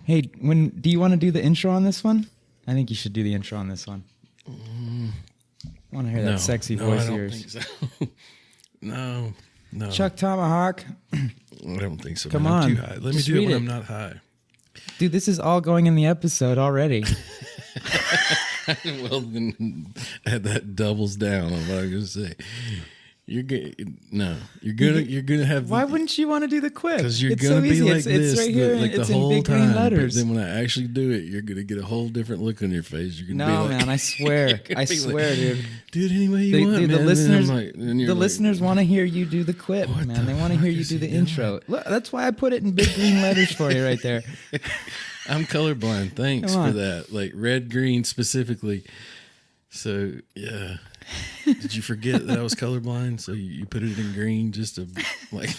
Hey, do you want to do the intro on this one? I think you should do the intro on this one. I want to hear that sexy voice of yours. I don't think so. No. ChukTomahawk. I don't think so. Come man. on. I'm too high. Let me do it when I'm not high. Dude, this is all going in the episode already. Well, then that doubles down on what I was going to say. You're gonna have. Why wouldn't you want to do the quip? Because you're it's gonna so be easy. like it's this, right here. like it's the whole in big time. green letters. But then when I actually do it, you're gonna get a whole different look on your face. You're gonna be like, man, I swear, I swear, dude. Do it any way you want, dude, man. The listeners want to hear you do the quip, man. They want to hear you do the intro. Look, that's why I put it in big green letters for you right there. I'm colorblind. Thanks for that. Like red, green specifically. So yeah. Did you forget that I was colorblind? So you put it in green just to like.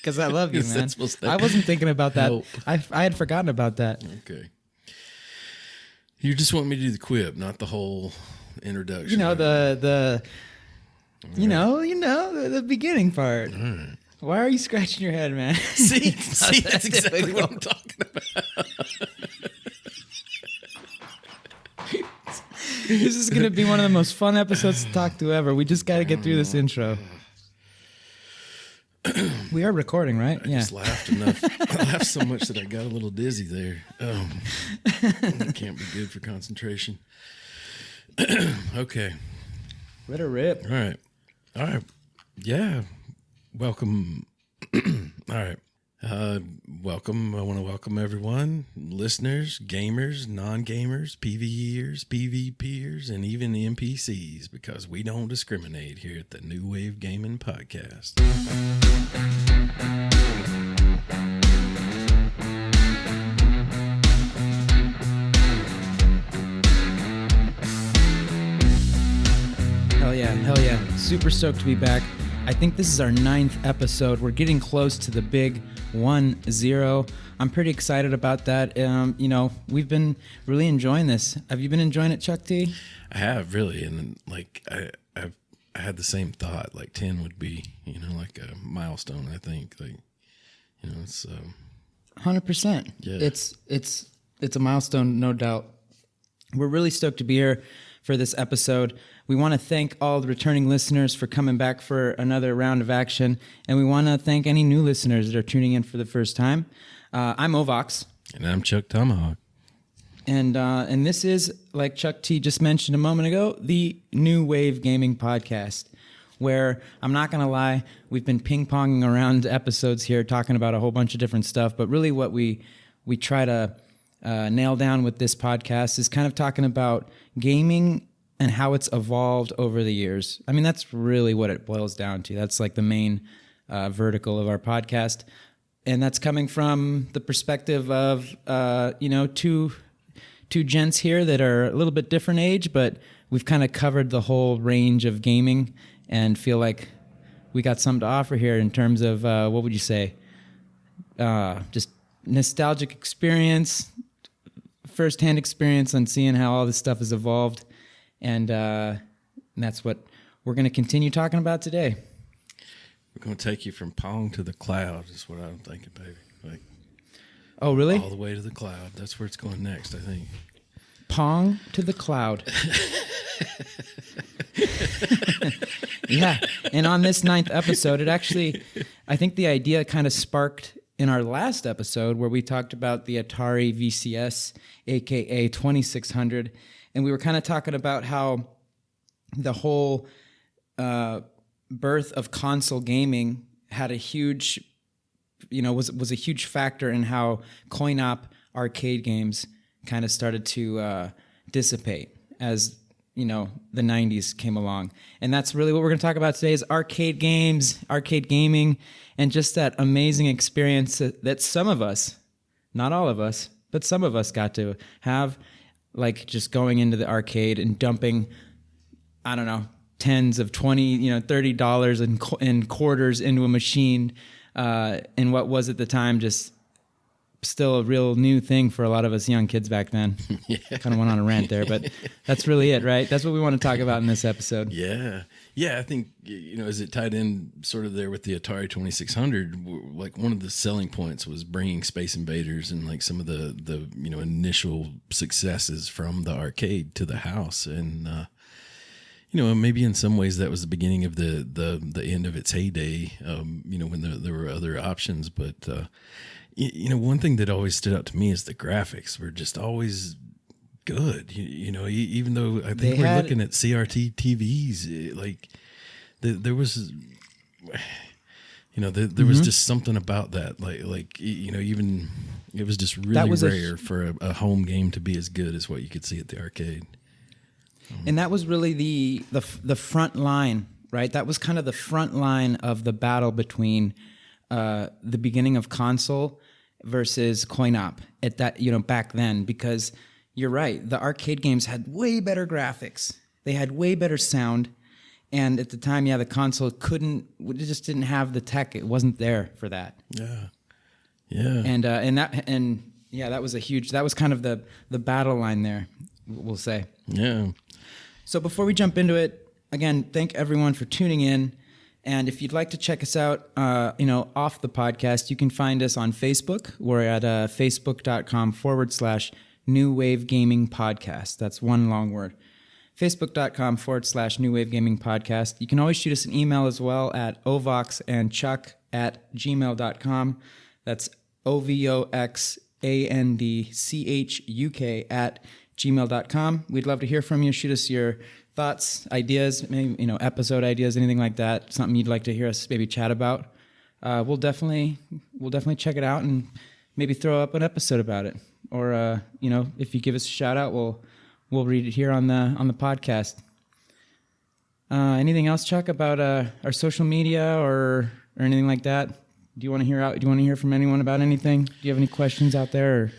Because I love you, man. I wasn't thinking about that. I had forgotten about that. Okay. You just want me to do the quip, not the whole introduction. You know the beginning part. All right. Why are you scratching your head, man? See, that's exactly what I'm talking about. This is going to be one of the most fun episodes to talk to ever. We just got to get through this intro. We are recording, right? I just laughed enough. I laughed so much that I got a little dizzy there. That can't be good for concentration. Okay. Let her rip. All right. Yeah. Welcome. All right. Welcome. I want to welcome everyone, listeners, gamers, non-gamers, PvEers, PvPers, and even NPCs, because we don't discriminate here at the New Wave Gaming Podcast. Hell yeah. Super stoked to be back. I think this is our 9th episode. We're getting close to the big 1-0. I'm pretty excited about that. We've been really enjoying this. Have you been enjoying it, Chuck T? I have, really. And like I had the same thought. Like 10 would be, like a milestone. I think, it's 100%. Yeah. It's a milestone, no doubt. We're really stoked to be here for this episode. We want to thank all the returning listeners for coming back for another round of action, and we want to thank any new listeners that are tuning in for the first time. I'm Ovox. And I'm ChukTomahawk. And this is, like Chuck T just mentioned a moment ago, the New Wave Gaming Podcast, where, I'm not going to lie, we've been ping-ponging around episodes here talking about a whole bunch of different stuff, but really what we try to nail down with this podcast is kind of talking about gaming and how it's evolved over the years. I mean, that's really what it boils down to. That's like the main vertical of our podcast. And that's coming from the perspective of, two gents here that are a little bit different age, but we've kind of covered the whole range of gaming and feel like we got something to offer here in terms of, what would you say? Just nostalgic experience, firsthand experience on seeing how all this stuff has evolved. And that's what we're going to continue talking about today. We're going to take you from Pong to the cloud is what I'm thinking, baby. Like, oh, really? All the way to the cloud. That's where it's going next, I think. Pong to the cloud. Yeah. And on this 9th episode, I think the idea kind of sparked in our last episode where we talked about the Atari VCS, aka 2600. And we were kind of talking about how the whole birth of console gaming had a huge, was a huge factor in how coin-op arcade games kind of started to dissipate as, the 90s came along. And that's really what we're going to talk about today is arcade games, arcade gaming, and just that amazing experience that some of us, not all of us, but some of us got to have. Like just going into the arcade and dumping, I don't know, tens of $20, $30 in quarters into a machine, and what was at the time just still a real new thing for a lot of us young kids back then. Yeah. Kind of went on a rant there, but that's really it, right? That's what we want to talk about in this episode. Yeah. Yeah, I think, as it tied in sort of there with the Atari 2600, like one of the selling points was bringing Space Invaders and like some of the initial successes from the arcade to the house. And, maybe in some ways that was the beginning of the end of its heyday, when there were other options. But, one thing that always stood out to me is the graphics were just always good. Even though I think we're looking at CRT TVs, there was, there was just something about that. Even it was just really rare for a home game to be as good as what you could see at the arcade. And that was really the front line, right? That was kind of the front line of the battle between the beginning of console versus coin-op at that, back then, because you're right, the arcade games had way better graphics. They had way better sound. And at the time, the console it just didn't have the tech. It wasn't there for that. Yeah. Yeah. That was that was kind of the battle line there, we'll say. Yeah. So before we jump into it, again, thank everyone for tuning in. And if you'd like to check us out, off the podcast, you can find us on Facebook. We're at facebook.com/New Wave Gaming Podcast. That's one long word. Facebook.com/New Wave Gaming Podcast. You can always shoot us an email as well at ovoxandchuk@gmail.com. That's ovoxandchuk@gmail.com. We'd love to hear from you. Shoot us your thoughts, ideas, maybe, episode ideas, anything like that. Something you'd like to hear us maybe chat about. We'll definitely check it out and maybe throw up an episode about it. Or if you give us a shout out, we'll read it here on the podcast. Anything else, Chuck, about our social media or anything like that? Do you want to hear from anyone about anything? Do you have any questions out there?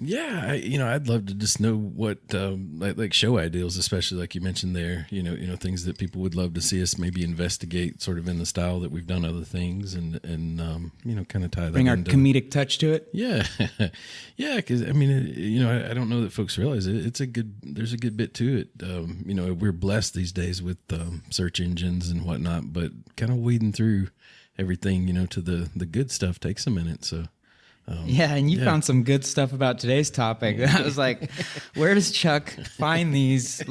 Yeah, I'd love to just know what like show ideals, especially like you mentioned there. Things that people would love to see us maybe investigate, sort of in the style that we've done other things, and kind of tie that. Bring our comedic touch to it. Yeah, yeah. Because I don't know that folks realize it. There's a good bit to it. We're blessed these days with search engines and whatnot, but kind of weeding through everything, to the good stuff takes a minute. So. And you found some good stuff about today's topic. I was like, where does Chuck find these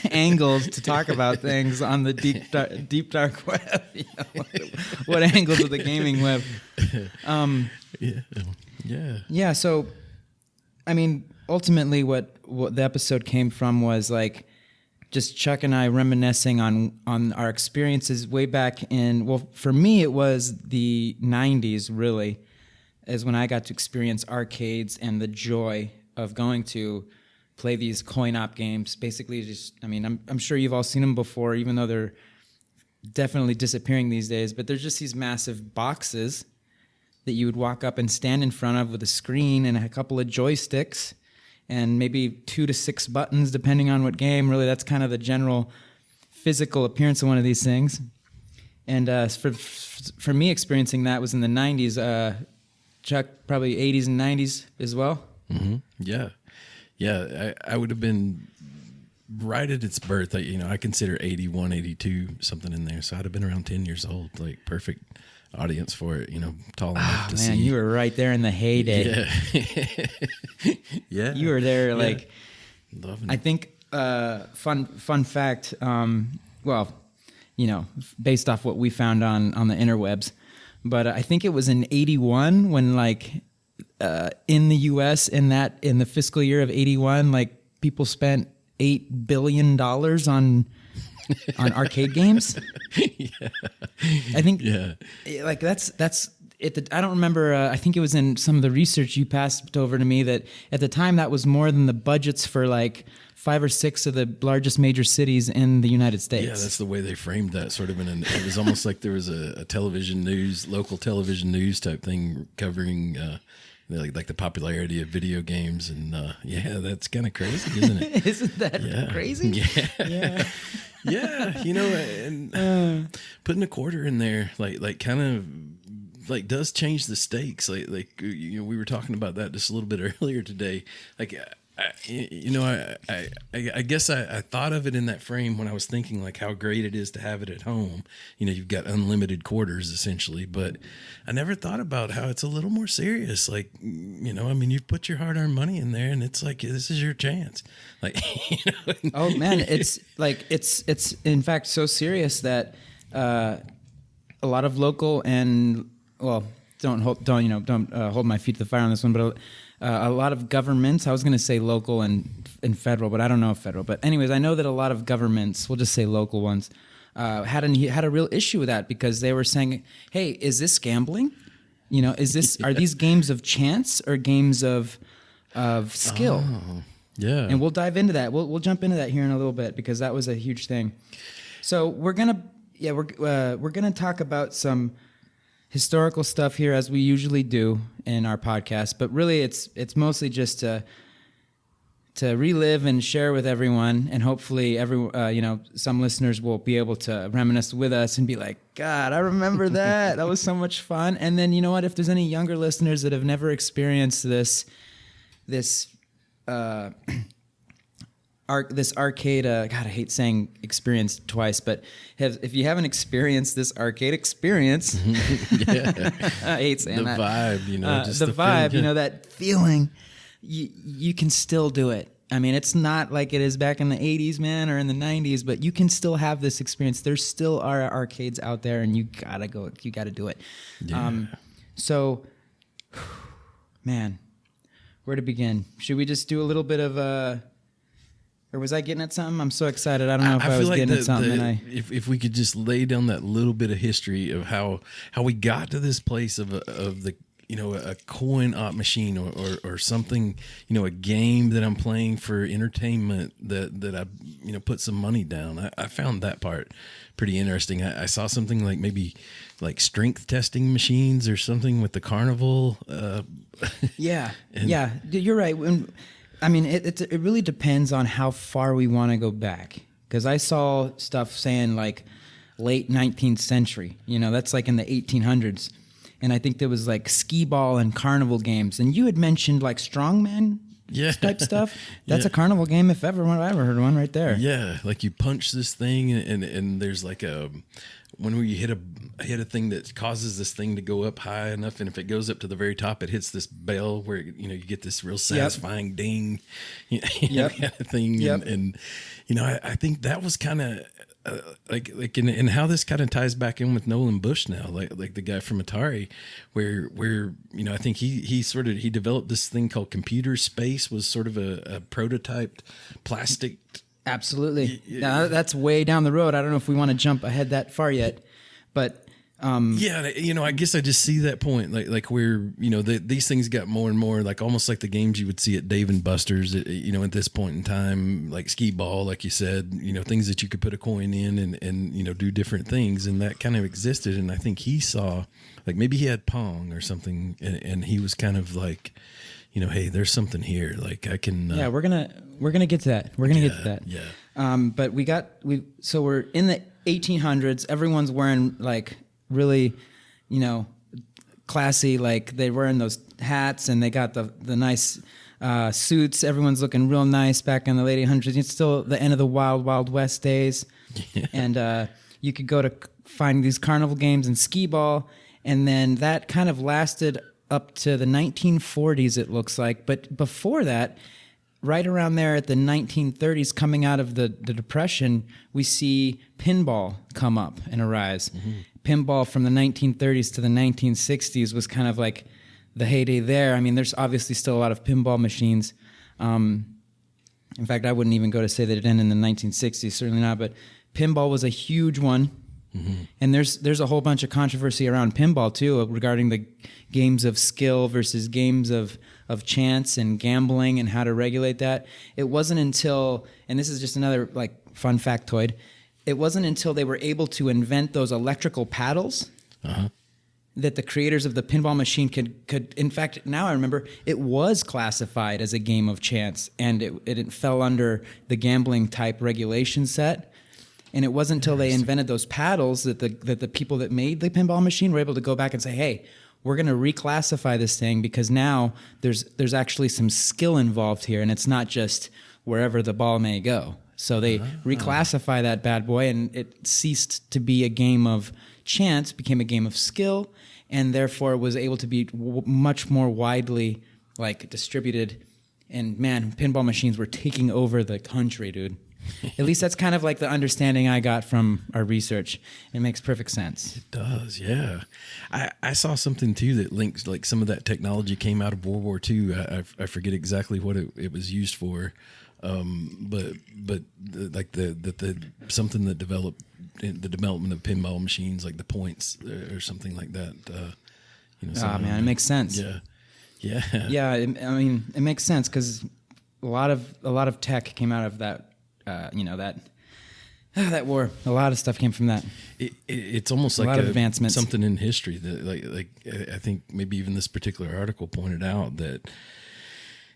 angles to talk about things on the deep dark web? What angles of the gaming web? Yeah. So, ultimately, what the episode came from was just Chuck and I reminiscing on our experiences way back in. Well, for me, it was the '90s, really. Is when I got to experience arcades and the joy of going to play these coin-op games. Basically, I'm sure you've all seen them before, even though they're definitely disappearing these days. But there's just these massive boxes that you would walk up and stand in front of with a screen and a couple of joysticks and maybe 2 to 6 buttons, depending on what game. Really, that's kind of the general physical appearance of one of these things. And for me, experiencing that was in the 90s. Chuck, probably 80s and 90s as well. Mm-hmm. Yeah. I would have been right at its birth. I consider 81, 82, something in there. So I'd have been around 10 years old, perfect audience for it, tall enough to see. You were right there in the heyday. Yeah. Yeah. You were there, Loving I think, fun fact, based off what we found on the interwebs, but I think it was in 81 when in the US in the fiscal year of 81, people spent $8 billion on arcade games. Yeah. I think that's it. I don't remember. I think it was in some of the research you passed over to me that at the time that was more than the budgets for 5 or 6 of the largest major cities in the United States. Yeah, that's the way they framed that. Sort of it was almost like there was a local television news type thing covering like the popularity of video games, and that's kind of crazy, isn't it? Isn't that crazy? Yeah. Yeah, and putting a quarter in there, kind of like does change the stakes. Like you know, we were talking about that just a little bit earlier today. Like I guess I thought of it in that frame when I was thinking like how great it is to have it at home. You know, you've got unlimited quarters essentially, but I never thought about how it's a little more serious. Like, you know, I mean, you put your hard-earned money in there, and it's like this is your chance. Like, you know. Oh man, it's like it's in fact so serious that a lot of local and don't hold my feet to the fire on this one, but a lot of governments. I was going to say local and federal, but I don't know if federal. But anyways, I know that a lot of governments, we'll just say local ones, had a real issue with that because they were saying, "Hey, is this gambling? You know, are these games of chance or games of skill?" Oh, yeah. And we'll dive into that. We'll jump into that here in a little bit because that was a huge thing. So we're gonna talk about some historical stuff here as we usually do in our podcast, but really it's mostly just to relive and share with everyone, and hopefully some listeners will be able to reminisce with us and be like, God, I remember that. That was so much fun. And then you know what? If there's any younger listeners that have never experienced this arcade, God, I hate saying experience twice, but if you haven't experienced this arcade experience, I hate saying the that. Vibe, you know, just the vibe, feeling, you know, that feeling, you can still do it. I mean, it's not like it is back in the 80s, man, or in the 90s, but you can still have this experience. There still are arcades out there, and you gotta do it. Yeah. So, man, where to begin? Should we just do a little bit of or was I getting at something? I'm so excited. I don't know if I was getting at something. If we could just lay down that little bit of history of how we got to this place of the, you know, a coin op machine or something, you know, a game that I'm playing for entertainment that I, you know, put some money down. I found that part pretty interesting. I saw something like maybe like strength testing machines or something with the carnival. Yeah, you're right. I mean, it really depends on how far we want to go back. Because I saw stuff saying like late 19th century. You know, that's like in the 1800s. And I think there was like skee ball and carnival games. And you had mentioned like strongman type stuff. That's a carnival game if ever I ever heard one right there. Yeah, like you punch this thing and there's like when you hit a thing that causes this thing to go up high enough, and if it goes up to the very top, it hits this bell where, you know, you get this real satisfying ding, you know, kind of thing. And you know, I think that was kind of like in how this kind of ties back in with Nolan Bush now, like the guy from Atari, where you know, I think he developed this thing called computer space, was sort of a prototyped plastic. Absolutely. Now, that's way down the road. I don't know if we want to jump ahead that far yet, but yeah, you know, I guess I just see that point, like where, you know, these things got more and more like almost like the games you would see at Dave and Buster's, you know, at this point in time, like skee ball, like you said, you know, things that you could put a coin in and you know, do different things, and that kind of existed. And I think he saw, like, maybe he had Pong or something, and he was kind of like, you know, hey, there's something here. Like I can. Yeah, we're gonna get to that. We're gonna get to that. Yeah. But so we're in the 1800s. Everyone's wearing like really, you know, classy. Like they're wearing those hats and they got the nice suits. Everyone's looking real nice back in the late 1800s. It's still the end of the Wild Wild West days, and you could go to find these carnival games and skee ball, and then that kind of lasted up to the 1940s, it looks like. But before that, right around there at the 1930s, coming out of the Depression, we see pinball come up and arise. Mm-hmm. Pinball from the 1930s to the 1960s was kind of like the heyday there. I mean, there's obviously still a lot of pinball machines. In fact, I wouldn't even go to say that it ended in the 1960s, certainly not. But pinball was a huge one. Mm-hmm. And there's a whole bunch of controversy around pinball too, regarding the games of skill versus games of chance and gambling and how to regulate that. It wasn't until, and this is just another like fun factoid, it wasn't until they were able to invent those electrical paddles that the creators of the pinball machine could in fact, now I remember, it was classified as a game of chance, and it fell under the gambling type regulation set. And it wasn't until they invented those paddles that the people that made the pinball machine were able to go back and say, hey, we're going to reclassify this thing because now there's actually some skill involved here, and it's not just wherever the ball may go. So they reclassify that bad boy, and it ceased to be a game of chance, became a game of skill, and therefore was able to be much more widely like distributed. And man, pinball machines were taking over the country, dude. At least that's kind of like the understanding I got from our research. It makes perfect sense. It does, yeah. I saw something too that links like some of that technology came out of World War II. I forget exactly what it was used for, but like the something that developed in the development of pinball machines, like the points or something like that. Man, it makes sense. Yeah. I mean, it makes sense because a lot of tech came out of that. That war. A lot of stuff came from that. It's almost a like lot of advancements. Something in history that, like I think maybe even this particular article pointed out that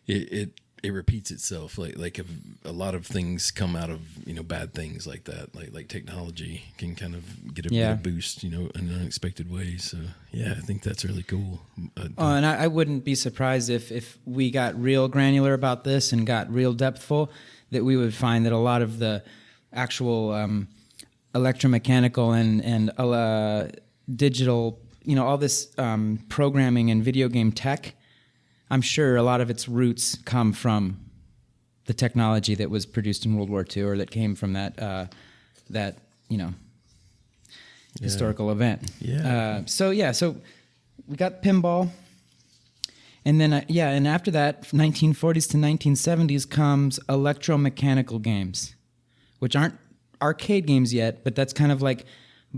it repeats itself. Like a lot of things come out of bad things like that. Like technology can kind of get a boost, in unexpected ways. So yeah, I think that's really cool. And I wouldn't be surprised if we got real granular about this and got real depthful, that we would find that a lot of the actual electromechanical and digital, all this programming and video game tech, I'm sure a lot of its roots come from the technology that was produced in World War II, or that came from that historical event. Yeah. So we got pinball. And then, and after that, 1940s to 1970s comes electromechanical games, which aren't arcade games yet, but that's kind of like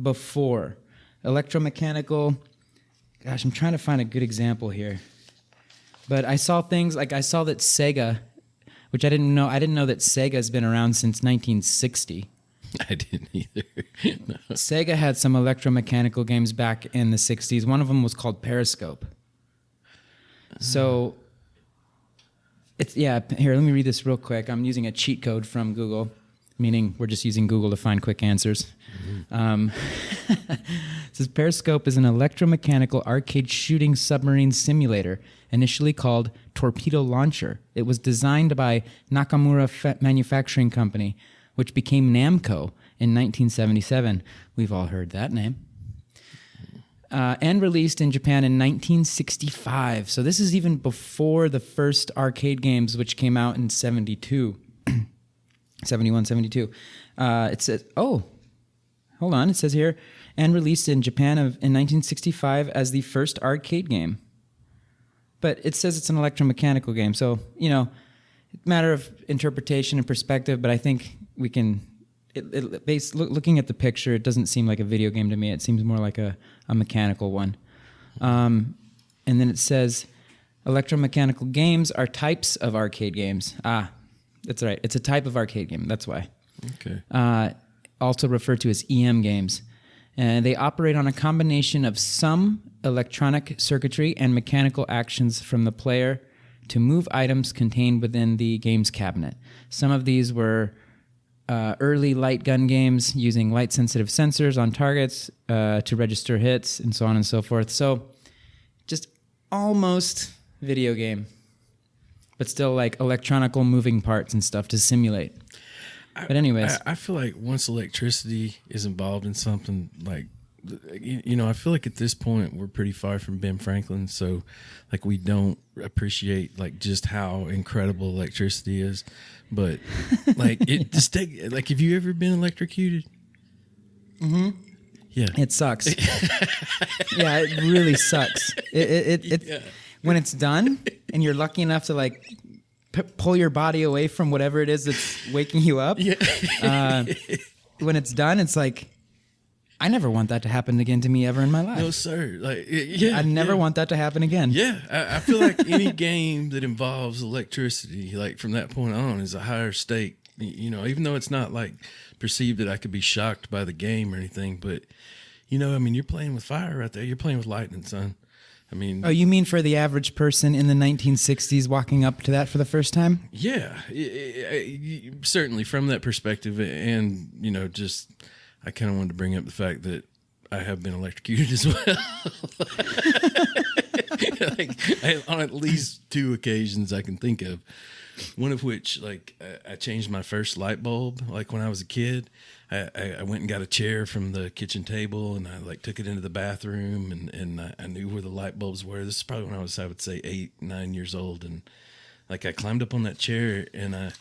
before. Electromechanical, gosh, I'm trying to find a good example here. But I saw things, like I saw that Sega, which I didn't know that Sega's been around since 1960. I didn't either. No. Sega had some electromechanical games back in the 60s. One of them was called Periscope. So, here, let me read this real quick. I'm using a cheat code from Google, meaning we're just using Google to find quick answers. It says Periscope is an electromechanical arcade shooting submarine simulator, initially called Torpedo Launcher. It was designed by Nakamura Manufacturing Company, which became Namco in 1977. We've all heard that name. And released in Japan in 1965. So this is even before the first arcade games, which came out in 72. 71, 72. It says, hold on. It says here, and released in Japan in 1965 as the first arcade game. But it says it's an electromechanical game. So, matter of interpretation and perspective, but I think we can... looking at the picture, it doesn't seem like a video game to me. It seems more like a mechanical one. And then it says, electromechanical games are types of arcade games. That's right. It's a type of arcade game. That's why. Okay. Also referred to as EM games. And they operate on a combination of some electronic circuitry and mechanical actions from the player to move items contained within the game's cabinet. Some of these were... early light gun games using light-sensitive sensors on targets to register hits, and so on and so forth. So, just almost video game, but still like electronical moving parts and stuff to simulate. But anyways, I feel like once electricity is involved in something, like, I feel like at this point we're pretty far from Ben Franklin, so like we don't appreciate like just how incredible electricity is. But like like, have you ever been electrocuted? Mm-hmm. Yeah, it sucks. Yeah, it really sucks. When it's done and you're lucky enough to like pull your body away from whatever it is that's waking you up. Yeah. When it's done, it's like, I never want that to happen again to me ever in my life. No, sir. Like, I never want that to happen again. Yeah, I feel like any game that involves electricity, like from that point on, is a higher stake. Even though it's not like perceived that I could be shocked by the game or anything, but you're playing with fire right there. You're playing with lightning, son. I mean, Oh, you mean for the average person in the 1960s walking up to that for the first time? yeah, certainly from that perspective, and just I kind of wanted to bring up the fact that I have been electrocuted as well. On at least 2 occasions I can think of. One of which, I changed my first light bulb, when I was a kid. I went and got a chair from the kitchen table, and I took it into the bathroom, and I knew where the light bulbs were. This is probably when I was, I would say, 8, 9 years old, and I climbed up on that chair, and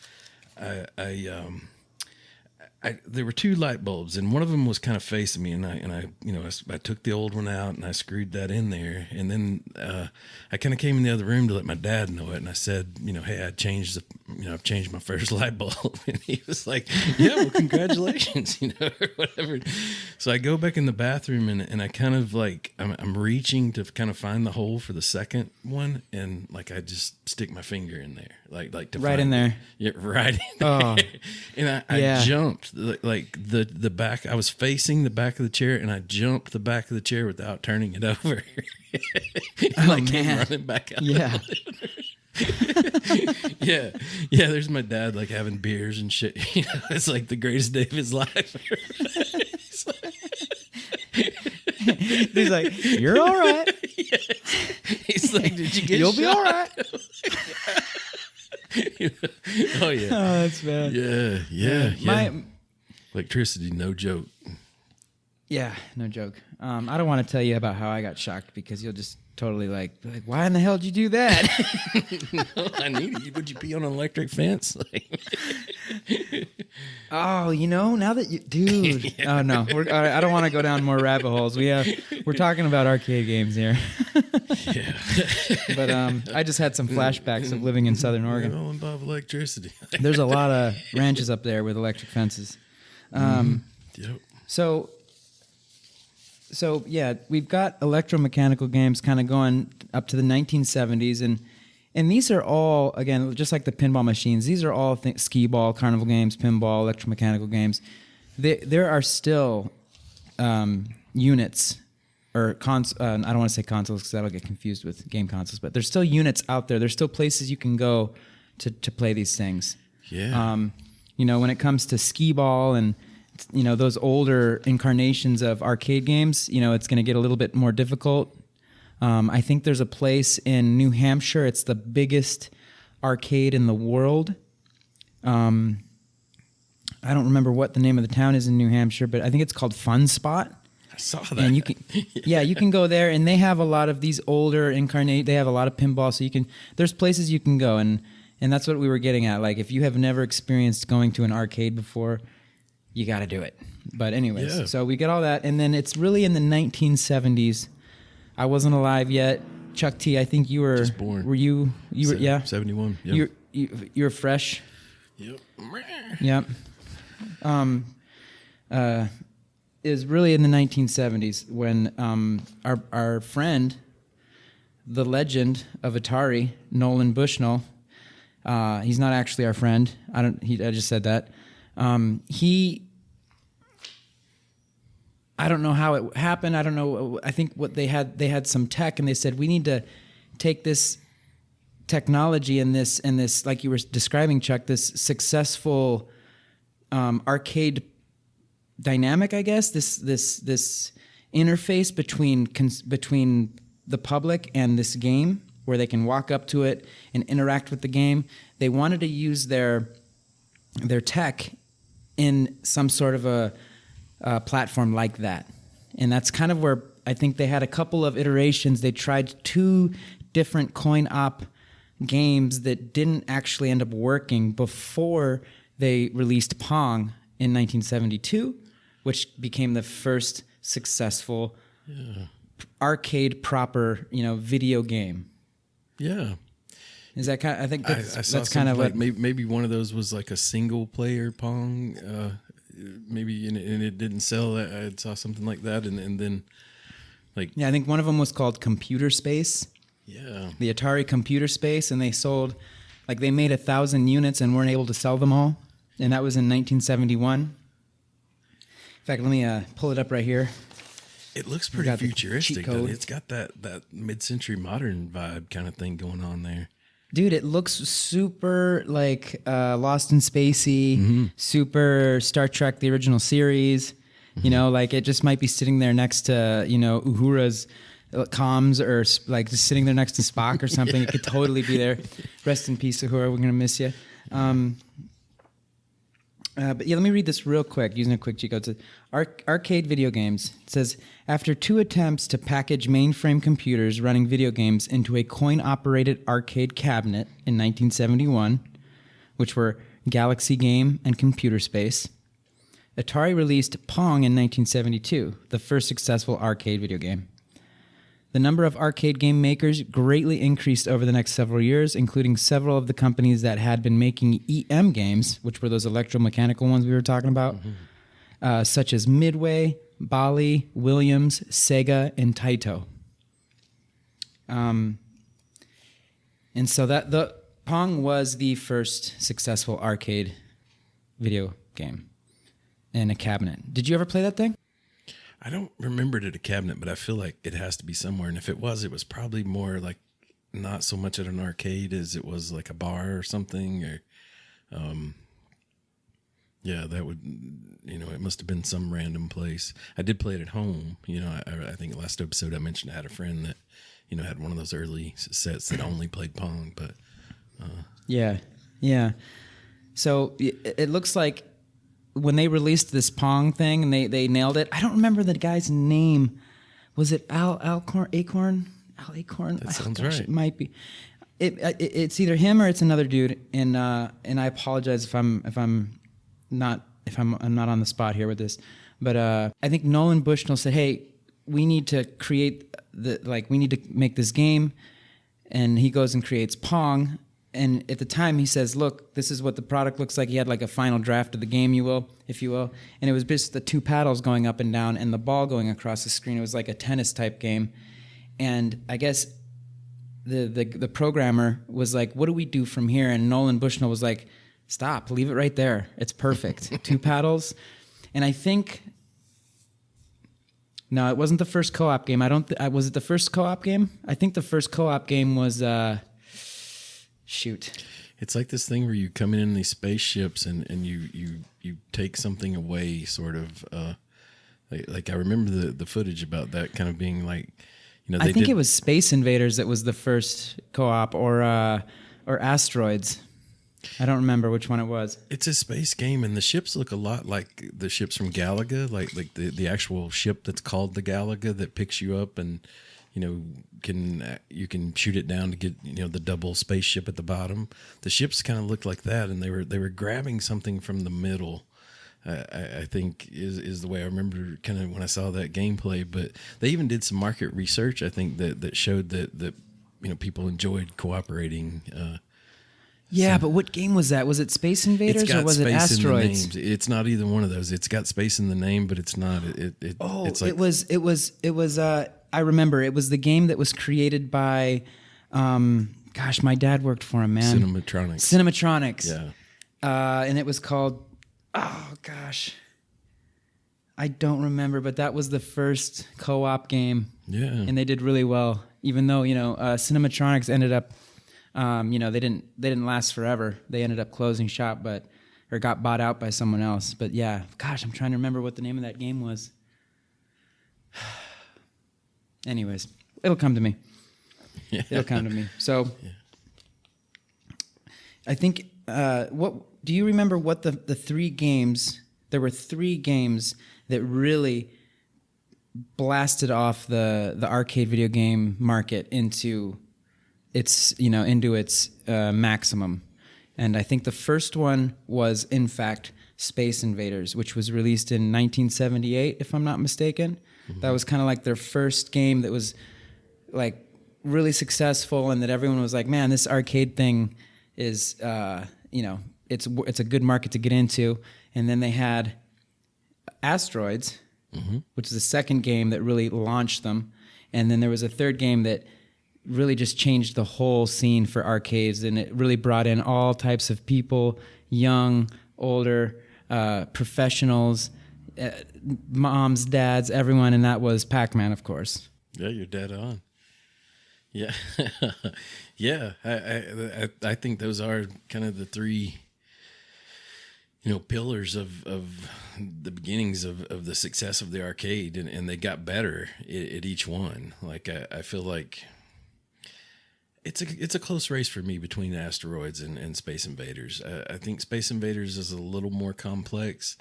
there were 2 light bulbs, and one of them was kind of facing me, and I took the old one out and I screwed that in there, and then I kind of came in the other room to let my dad know it, and I said, hey, I've changed my first light bulb, and he was like, yeah, well, congratulations, or whatever. So I go back in the bathroom, and I kind of I'm reaching to kind of find the hole for the second one, and I just stick my finger in there, to right find in there. Yeah, right in Oh. there. And I jumped the back. I was facing the back of the chair, and I jumped the back of the chair without turning it over. Man. Running back out. Yeah. Yeah. There's my dad having beers and shit. It's the greatest day of his life. He's like, you're all right. Yeah. He's like, did you get You'll shot? be all right. Oh yeah. Oh, that's bad. Yeah. My Electricity, no joke. Yeah, no joke. I don't want to tell you about how I got shocked because you'll just totally be like, why in the hell did you do that? No, I need it. Would you pee on an electric fence? Oh, now that you, dude. Yeah. Oh no, all right, I don't want to go down more rabbit holes. We're talking about arcade games here. Yeah. But I just had some flashbacks of living in Southern Oregon. It all involve electricity. There's a lot of ranches up there with electric fences. Yep. So yeah, we've got electromechanical games kind of going up to the 1970s, and these are all, again, just like the pinball machines. These are all skee ball, carnival games, pinball, electromechanical games. There are still units or I don't want to say consoles because that'll get confused with game consoles, but there's still units out there. There's still places you can go to play these things. Yeah. When it comes to skee ball and those older incarnations of arcade games, it's going to get a little bit more difficult. I think there's a place in New Hampshire. It's the biggest arcade in the world. I don't remember what the name of the town is in New Hampshire, but I think it's called Fun Spot. I saw that. And you can, you can go there, and they have a lot of these older They have a lot of pinball, so there's places you can go, and that's what we were getting at. If you have never experienced going to an arcade before, you got to do it. But anyways, So we get all that, and then it's really in the 1970s. I wasn't alive yet. Chuck T, I think you were just born. Were you? You were, yeah. 71. Yep. You're fresh. Yep. Yep. Is really in the 1970s when our friend, the legend of Atari, Nolan Bushnell. He's not actually our friend. I just said that. I don't know how it happened. I don't know. I think what they had some tech, and they said we need to take this technology and this like you were describing, Chuck, this successful arcade dynamic, I guess, this interface between the public and this game, where they can walk up to it and interact with the game. They wanted to use their tech in some sort of a platform like that, and that's kind of where I think they had a couple of iterations. They tried 2 different coin-op games that didn't actually end up working before they released Pong in 1972, which became the first successful arcade proper, video game. Yeah. Is that kind of, I think I saw that's kind of what maybe one of those was like a single player Pong, maybe and it didn't sell. I saw something like that, and then I think one of them was called Computer Space. Yeah. The Atari Computer Space, and they sold, they made 1,000 units and weren't able to sell them all, and that was in 1971. In fact, let me pull it up right here. It looks We pretty got the futuristic. cheat Doesn't code. it? It's got that mid-century modern vibe kind of thing going on there. Dude, it looks super like Lost in Spacey, super Star Trek, the original series. You know, like it just might be sitting there next to, Uhura's comms or like just sitting there next to Spock or something. It could totally be there. Rest in peace, Uhura. We're going to miss you. But yeah, let me read this real quick using a quick cheat code. It says, arcade video games. It says, after 2 attempts to package mainframe computers running video games into a coin-operated arcade cabinet in 1971, which were Galaxy Game and Computer Space, Atari released Pong in 1972, the first successful arcade video game. The number of arcade game makers greatly increased over the next several years, including several of the companies that had been making EM games, which were those electromechanical ones we were talking about, such as Midway, Bally, Williams, Sega, and Taito. And so the Pong was the first successful arcade video game in a cabinet. Did you ever play that thing? I don't remember it at a cabinet, but I feel like it has to be somewhere. And if it was probably more like not so much at an arcade as it was like a bar or something. Or, yeah, that would, it must have been some random place. I did play it at home. I think last episode I mentioned I had a friend that, had one of those early sets that only played Pong. But yeah. So it looks like when they released this Pong thing and they nailed it, I don't remember the guy's name. Was it Al Acorn? Al Acorn? That sounds right. It might be. It's either him or it's another dude. And I apologize if I'm not on the spot here with this. But I think Nolan Bushnell said, "Hey, we need to we need to make this game," and he goes and creates Pong. And at the time, he says, "Look, this is what the product looks like." He had like a final draft of the game, if you will, and it was just the 2 paddles going up and down and the ball going across the screen. It was like a tennis type game, and I guess the programmer was like, "What do we do from here?" And Nolan Bushnell was like, "Stop, leave it right there. It's perfect. 2 paddles," and I think. No, it wasn't the first co-op game. Was it the first co-op game? I think the first co-op game was. Shoot. It's like this thing where you come in these spaceships and you take something away, sort of. Like I remember the footage about that kind of being like, I think it was Space Invaders that was the first co-op, or Asteroids. I don't remember which one it was. It's a space game, and the ships look a lot like the ships from Galaga, like the actual ship that's called the Galaga that picks you up and. You can shoot it down to get the double spaceship at the bottom. The ships kind of looked like that, and they were grabbing something from the middle. I think is the way I remember kind of when I saw that gameplay. But they even did some market research. I think that showed that people enjoyed cooperating. But what game was that? Was it Space Invaders or was it Asteroids? It's not either one of those. It's got space in the name, but it's not. It's like, it was. I remember it was the game that was created by, my dad worked for him, man. Cinematronics. Yeah. And it was called, I don't remember, but that was the first co-op game. Yeah. And they did really well, even though Cinematronics ended up, they didn't last forever. They ended up closing shop, or got bought out by someone else. But yeah, I'm trying to remember what the name of that game was. Anyways, it'll come to me. Yeah. It'll come to me. So, I think, what do you remember what the 3 games, there were 3 games that really blasted off the arcade video game market into its maximum. And I think the first one was, in fact, Space Invaders, which was released in 1978, if I'm not mistaken. Mm-hmm. That was kind of like their first game that was like really successful, and that everyone was like, man, this arcade thing is, it's a good market to get into. And then they had Asteroids, which is the second game that really launched them. And then there was a third game that really just changed the whole scene for arcades, and it really brought in all types of people, young, older, professionals, moms, dads, everyone, and that was Pac Man, of course. Yeah, you're dead on. Yeah, yeah. I think those are kind of the three, pillars of the beginnings of the success of the arcade, and they got better at each one. Like I feel like it's a close race for me between Asteroids and Space Invaders. I think Space Invaders is a little more complex.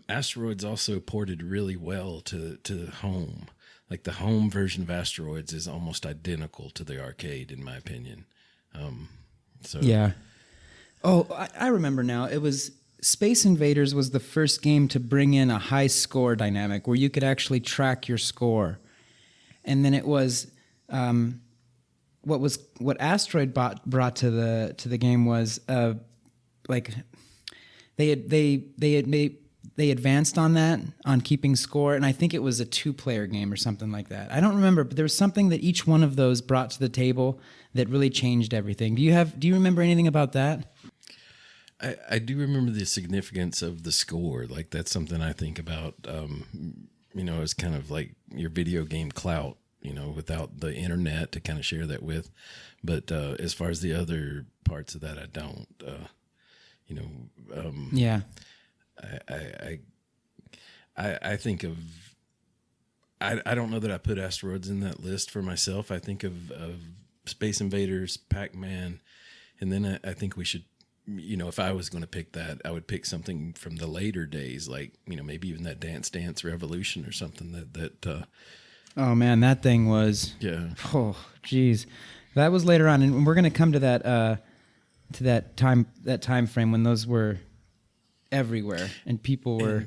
Asteroids also ported really well to home. Like the home version of Asteroids is almost identical to the arcade, in my opinion. Yeah. Oh, I remember now. It was Space Invaders was the first game to bring in a high score dynamic where you could actually track your score, and then it was what Asteroid brought to the game was like they advanced on that, on keeping score, and I think it was a 2-player game or something like that. I don't remember, but there was something that each one of those brought to the table that really changed everything. Do you remember anything about that? I do remember the significance of the score. Like that's something I think about, as kind of like your video game clout, without the internet to kind of share that with. But as far as the other parts of that, I don't, Yeah. I think of, I don't know that I put Asteroids in that list for myself. I think of Space Invaders, Pac Man, and then I think we should, if I was going to pick that, I would pick something from the later days, like, maybe even that Dance Dance Revolution or something that Oh man, that thing was. Yeah. Oh, geez, that was later on, and we're going to come to that time frame when those were everywhere and people were.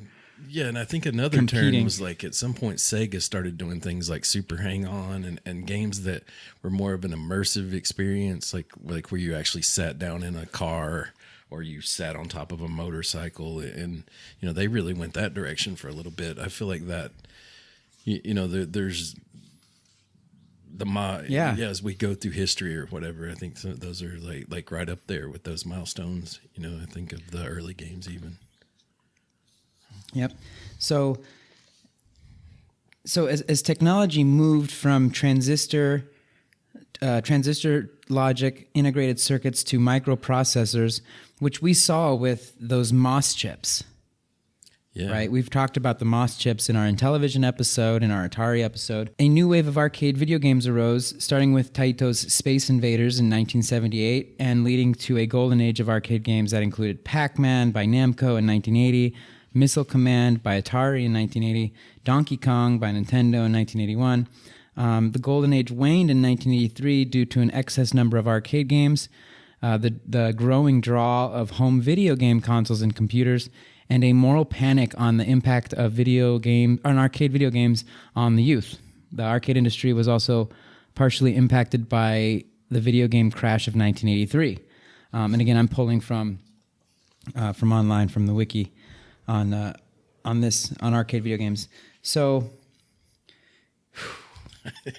And I think another competing. turn was like at some point Sega started doing things like Super Hang On and games that were more of an immersive experience, like where you actually sat down in a car or you sat on top of a motorcycle, and they really went that direction for a little bit. I feel like that, there's the as we go through history or whatever, I think those are like right up there with those milestones. I think of the early games even. Yep. So as technology moved from transistor logic integrated circuits to microprocessors, which we saw with those MOS chips. Yeah. Right? We've talked about the MOS chips in our Intellivision episode, in our Atari episode. A new wave of arcade video games arose, starting with Taito's Space Invaders in 1978 and leading to a golden age of arcade games that included Pac Man by Namco in 1980, Missile Command by Atari in 1980, Donkey Kong by Nintendo in 1981. The golden age waned in 1983 due to an excess number of arcade games, the growing draw of home video game consoles and computers, and a moral panic on the impact of arcade video games on the youth. The arcade industry was also partially impacted by the video game crash of 1983. And again, I'm pulling from online, from the wiki on arcade video games. So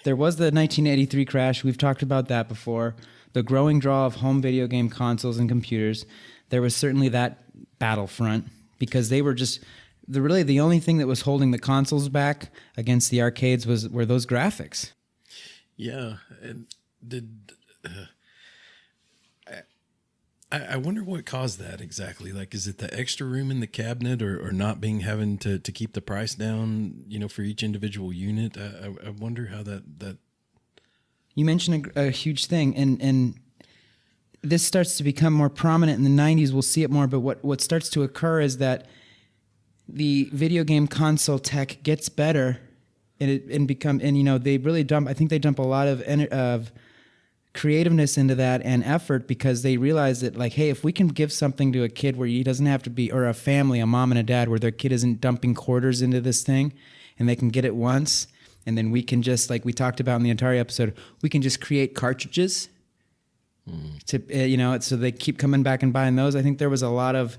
there was the 1983 crash. We've talked about that before. The growing draw of home video game consoles and computers. There was certainly that battlefront, because they were just the only thing that was holding the consoles back against the arcades were those graphics. Yeah, and I wonder what caused that exactly. Like, is it the extra room in the cabinet, or not having to keep the price down, for each individual unit? I wonder how that. You mentioned a huge thing, and this starts to become more prominent in the 90s. We'll see it more, but what starts to occur is that the video game console tech gets better, they really dump. I think they dump a lot of creativeness into that and effort, because they realize that, like, hey, if we can give something to a kid where he doesn't have to be, or a family, a mom and a dad, where their kid isn't dumping quarters into this thing, and they can get it once, and then we can just, like we talked about in the Atari episode, we can just create cartridges. So they keep coming back and buying those. I think there was a lot of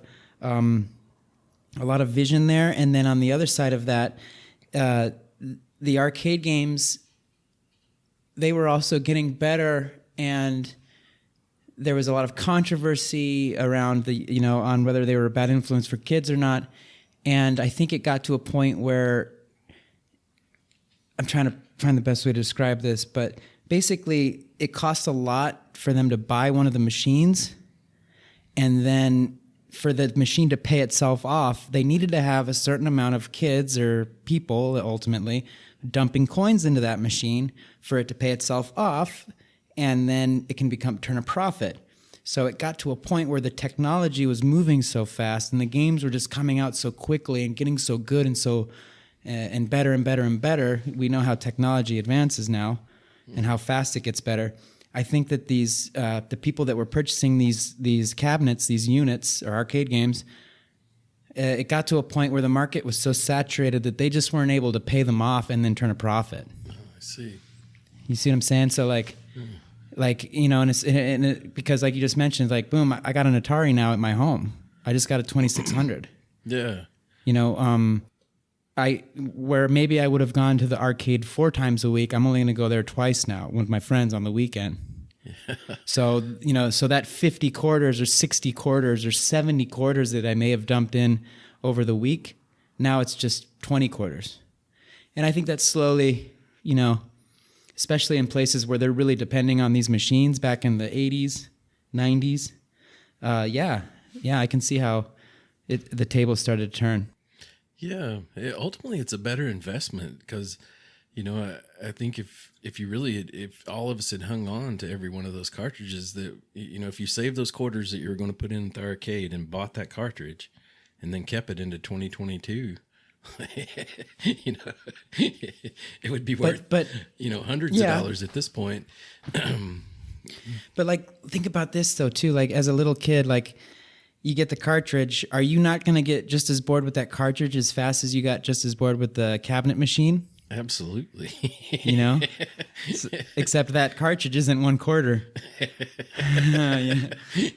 vision there. And then on the other side of that, the arcade games, they were also getting better, and there was a lot of controversy around on whether they were a bad influence for kids or not. And I think it got to a point where I'm trying to find the best way to describe this, but basically it cost a lot for them to buy one of the machines, and then for the machine to pay itself off, they needed to have a certain amount of kids or people ultimately dumping coins into that machine for it to pay itself off, and then it can turn a profit. So it got to a point where the technology was moving so fast and the games were just coming out so quickly and getting so good and so and better and better and better. We know how technology advances now and how fast it gets better. I think that these the people that were purchasing these cabinets, these units or arcade games, it got to a point where the market was so saturated that they just weren't able to pay them off and then turn a profit. Oh, I see. You see what I'm saying? So like, because like you just mentioned, like, boom, I got an Atari now at my home. I just got a 2600. Yeah. Where maybe I would have gone to the arcade 4 times a week, I'm only going to go there twice now with my friends on the weekend. Yeah. So that 50 quarters or 60 quarters or 70 quarters that I may have dumped in over the week, now it's just 20 quarters. And I think that's slowly, especially in places where they're really depending on these machines back in the 80s, 90s. I can see how the table started to turn. Yeah, ultimately it's a better investment because, I think if all of us had hung on to every one of those cartridges, that, if you saved those quarters that you were going to put in the arcade and bought that cartridge and then kept it into 2022, it would be worth, hundreds of dollars at this point. But like, think about this though too, like as a little kid, like, you get the cartridge. Are you not going to get just as bored with that cartridge as fast as you got just as bored with the cabinet machine? Absolutely. Except that cartridge isn't 1 quarter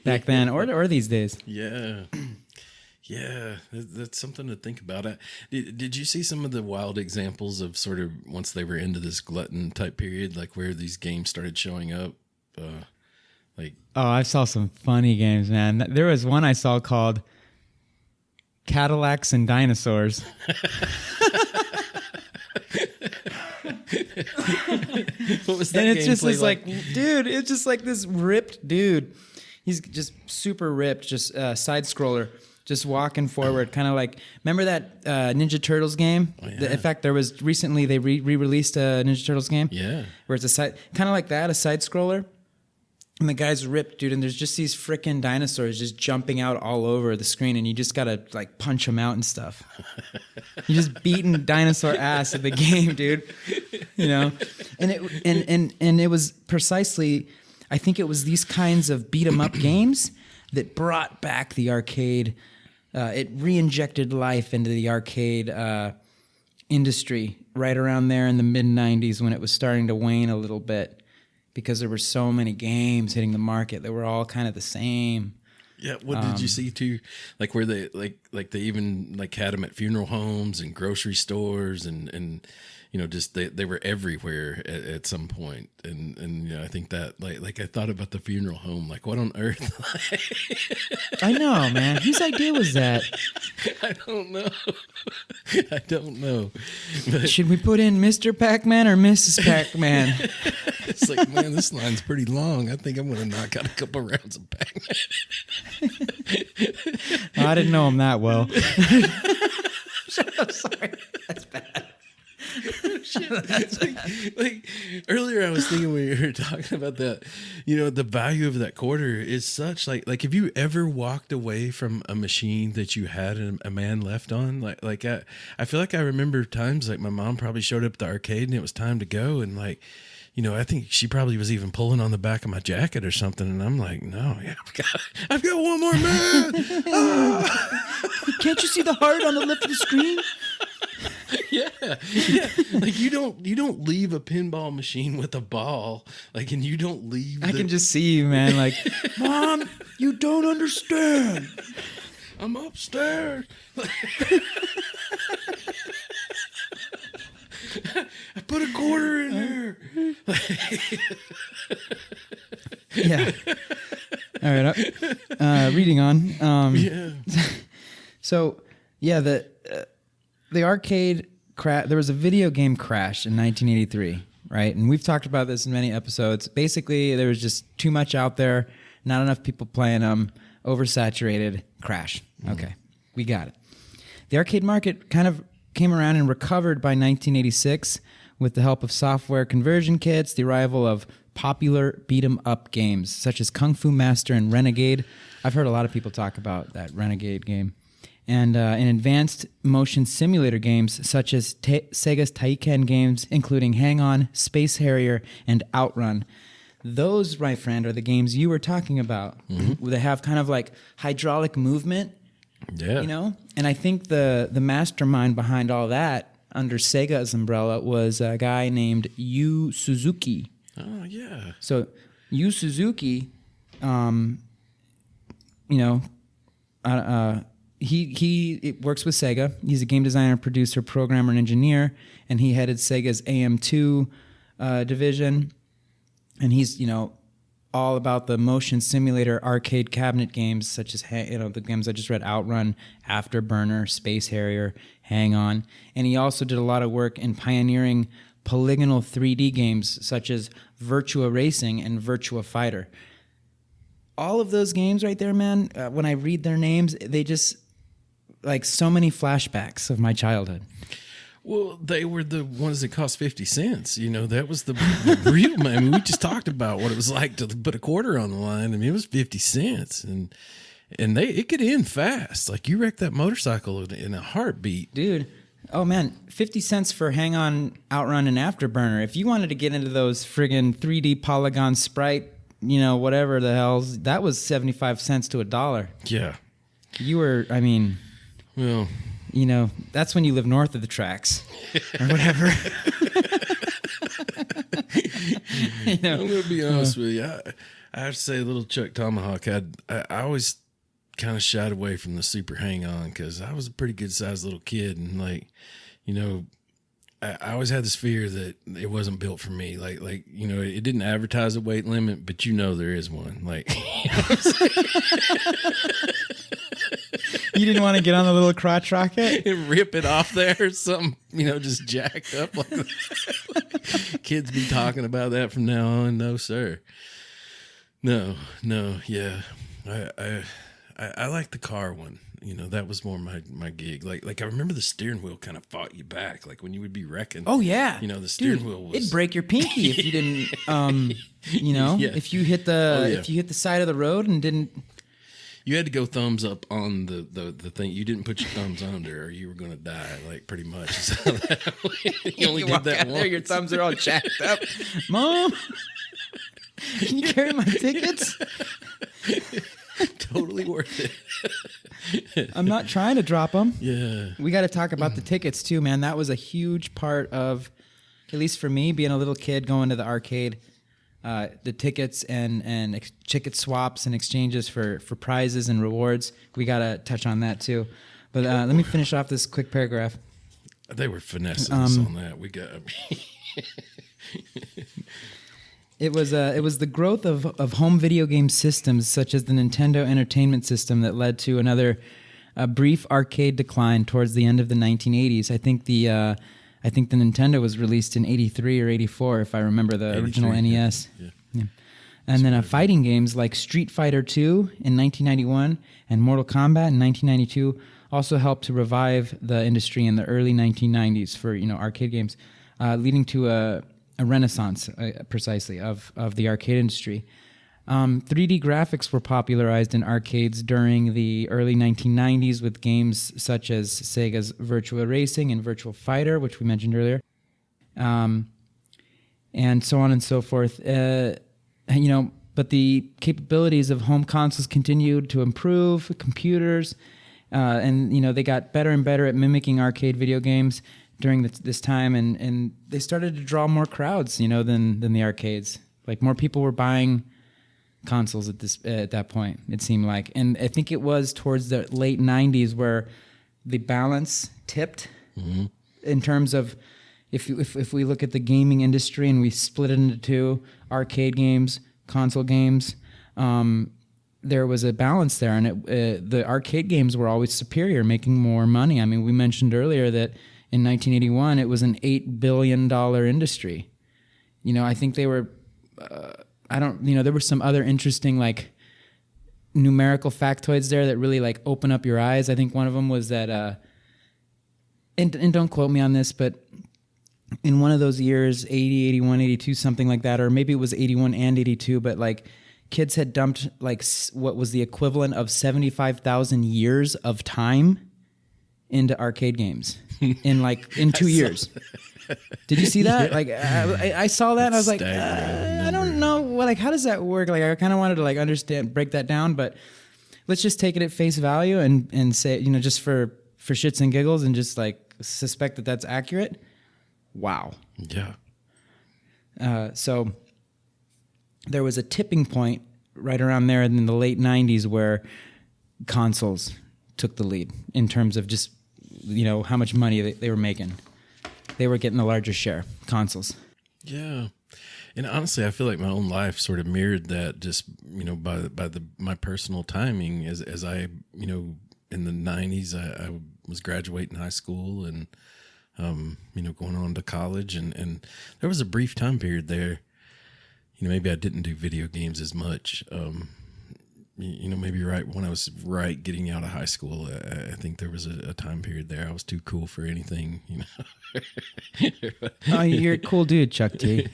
back then or these days. Yeah. Yeah, that's something to think about. Did you see some of the wild examples of sort of once they were into this glutton type period, like where these games started showing up? I saw some funny games, man. There was one I saw called Cadillacs and Dinosaurs. What was that? And it's just this like, dude, it's just like this ripped dude. He's just super ripped, just side scroller, just walking forward, kind of like, remember that Ninja Turtles game? Oh, yeah. In fact, there was recently, they re-released a Ninja Turtles game. Yeah. Where it's kind of like that, a side scroller. And the guy's ripped, dude, and there's just these frickin' dinosaurs just jumping out all over the screen, and you just gotta like punch them out and stuff. You're just beating dinosaur ass at the game, dude. And it was precisely, I think it was these kinds of beat 'em up games that brought back the arcade. It re-injected life into the arcade industry right around there in the mid '90s when it was starting to wane a little bit. Because there were so many games hitting the market that were all kind of the same. Yeah, what did you see too? Like where they like they even like had them at funeral homes and grocery stores and just they were everywhere at some point. And I think that like I thought about the funeral home, like what on earth? I know, man. Whose idea was that? I don't know. But should we put in Mr. Pac Man or Mrs. Pac Man? it's like, man, this line's pretty long. I think I'm going to knock out a couple rounds of Pac Man. Oh, I didn't know him that well. I'm sorry. That's bad. like earlier I was thinking when you were talking about that, the value of that quarter is such like if you ever walked away from a machine that you had a man left on, I feel like I remember times like my mom probably showed up at the arcade and it was time to go, and like, I think she probably was even pulling on the back of my jacket or something, and I'm like, no, yeah, I've got one more man. Can't you see the heart on the left of the screen? Yeah. Like you don't leave a pinball machine with a ball, like, and you don't leave. I can just see you, man. Like, Mom, you don't understand. I'm upstairs. I put a quarter in there. Yeah. All right. Reading on. Yeah. So, yeah, the arcade crash. There was a video game crash in 1983, right? And we've talked about this in many episodes. Basically, there was just too much out there, not enough people playing them, oversaturated, crash. Okay, we got it. The arcade market kind of came around and recovered by 1986 with the help of software conversion kits, the arrival of popular beat-em-up games such as Kung Fu Master and Renegade. I've heard a lot of people talk about that Renegade game. And in advanced motion simulator games such as Sega's Taiken games, including Hang On, Space Harrier, and Outrun. Those, my friend, are the games you were talking about. They have kind of like hydraulic movement, Yeah. you know? And I think the mastermind behind all that under Sega's umbrella was a guy named Yu Suzuki. Oh, yeah. So Yu Suzuki, he works with Sega. He's a game designer, producer, programmer, and engineer, and he headed Sega's AM2 division. And he's, all about the motion simulator arcade cabinet games, such as the games I just read: Outrun, Afterburner, Space Harrier, Hang On. And he also did a lot of work in pioneering polygonal 3D games such as Virtua Racing and Virtua Fighter. All of those games right there, man, when I read their names, they just, like, so many flashbacks of my childhood. Well, they were the ones that cost 50 cents. That was the real money. I mean, we just talked about what it was like to put a quarter on the line. I mean, it was 50 cents. And it could end fast. Like, you wrecked that motorcycle in a heartbeat. Dude, oh man, 50 cents for Hang On, Outrun, and Afterburner. If you wanted to get into those friggin' 3D polygon sprite, whatever the hell's, that was 75 cents to $1. Yeah. You were, Well, that's when you live north of the tracks or whatever. I'm going to be honest with you. I have to say, little ChukTomahawk, I always kind of shied away from the Super Hang On because I was a pretty good sized little kid. And I always had this fear that it wasn't built for me. It didn't advertise a weight limit, but there is one. You didn't want to get on the little crotch rocket? And rip it off there or something, just jacked up like that. Kids be talking about that from now on. No, sir. No, yeah. I like the car one. That was more my gig. Like I remember the steering wheel kind of fought you back. Like when you would be wrecking. Oh yeah. The steering wheel was. It'd break your pinky if you didn't. Yeah. If you hit the side of the road and didn't. You had to go thumbs up on the thing. You didn't put your thumbs under, or you were going to die. Like pretty much. So you only did that once. There, your thumbs are all jacked up. Mom, can you carry my tickets? Totally worth it. I'm not trying to drop them. Yeah. We got to talk about the tickets too, man. That was a huge part of, at least for me, being a little kid going to the arcade. The tickets and ticket swaps and exchanges for prizes and rewards. We got to touch on that too. But let me finish off this quick paragraph. They were finessing us on that. We got. It was the growth of home video game systems such as the Nintendo Entertainment System that led to another brief arcade decline towards the end of the 1980s. I think the Nintendo was released in 83 or 84, if I remember the original NES. Yeah. And then fighting games like Street Fighter II in 1991 and Mortal Kombat in 1992 also helped to revive the industry in the early 1990s for arcade games, leading to a renaissance precisely of the arcade industry. 3D graphics were popularized in arcades during the early 1990s with games such as Sega's Virtua Racing and Virtua Fighter, which we mentioned earlier, and so on and so forth. But the capabilities of home consoles continued to improve. Computers, and they got better and better at mimicking arcade video games during this time, and they started to draw more crowds, than the arcades. Like more people were buying consoles at that point, it seemed like. And I think it was towards the late 90s where the balance tipped in terms of if we look at the gaming industry and we split it into two, arcade games, console games, there was a balance there, and the arcade games were always superior, making more money. I mean, we mentioned earlier that in 1981 it was an $8 billion industry. I think they were. There were some other interesting like numerical factoids there that really like open up your eyes. I think one of them was that, and don't quote me on this, but in one of those years, 80, 81, 82, something like that, or maybe it was 81 and 82, but like kids had dumped like what was the equivalent of 75,000 years of time into arcade games in 2 years. Did you see that? Like I saw that and I was like, I don't know how does that work? Like I kind of wanted to like understand, break that down, but let's just take it at face value and say, just for shits and giggles and just like suspect that that's accurate. Wow. Yeah. So there was a tipping point right around there in the late 90s where consoles took the lead in terms of just, how much money they were making. They were getting the larger share, consoles. Yeah. And honestly, I feel like my own life sort of mirrored that just, by my personal timing as I, in the 90s, I was graduating high school and, going on to college. And there was a brief time period there, maybe I didn't do video games as much. Maybe right when I was getting out of high school, I think there was a time period there I was too cool for anything, Oh, you're a cool dude, Chuck T.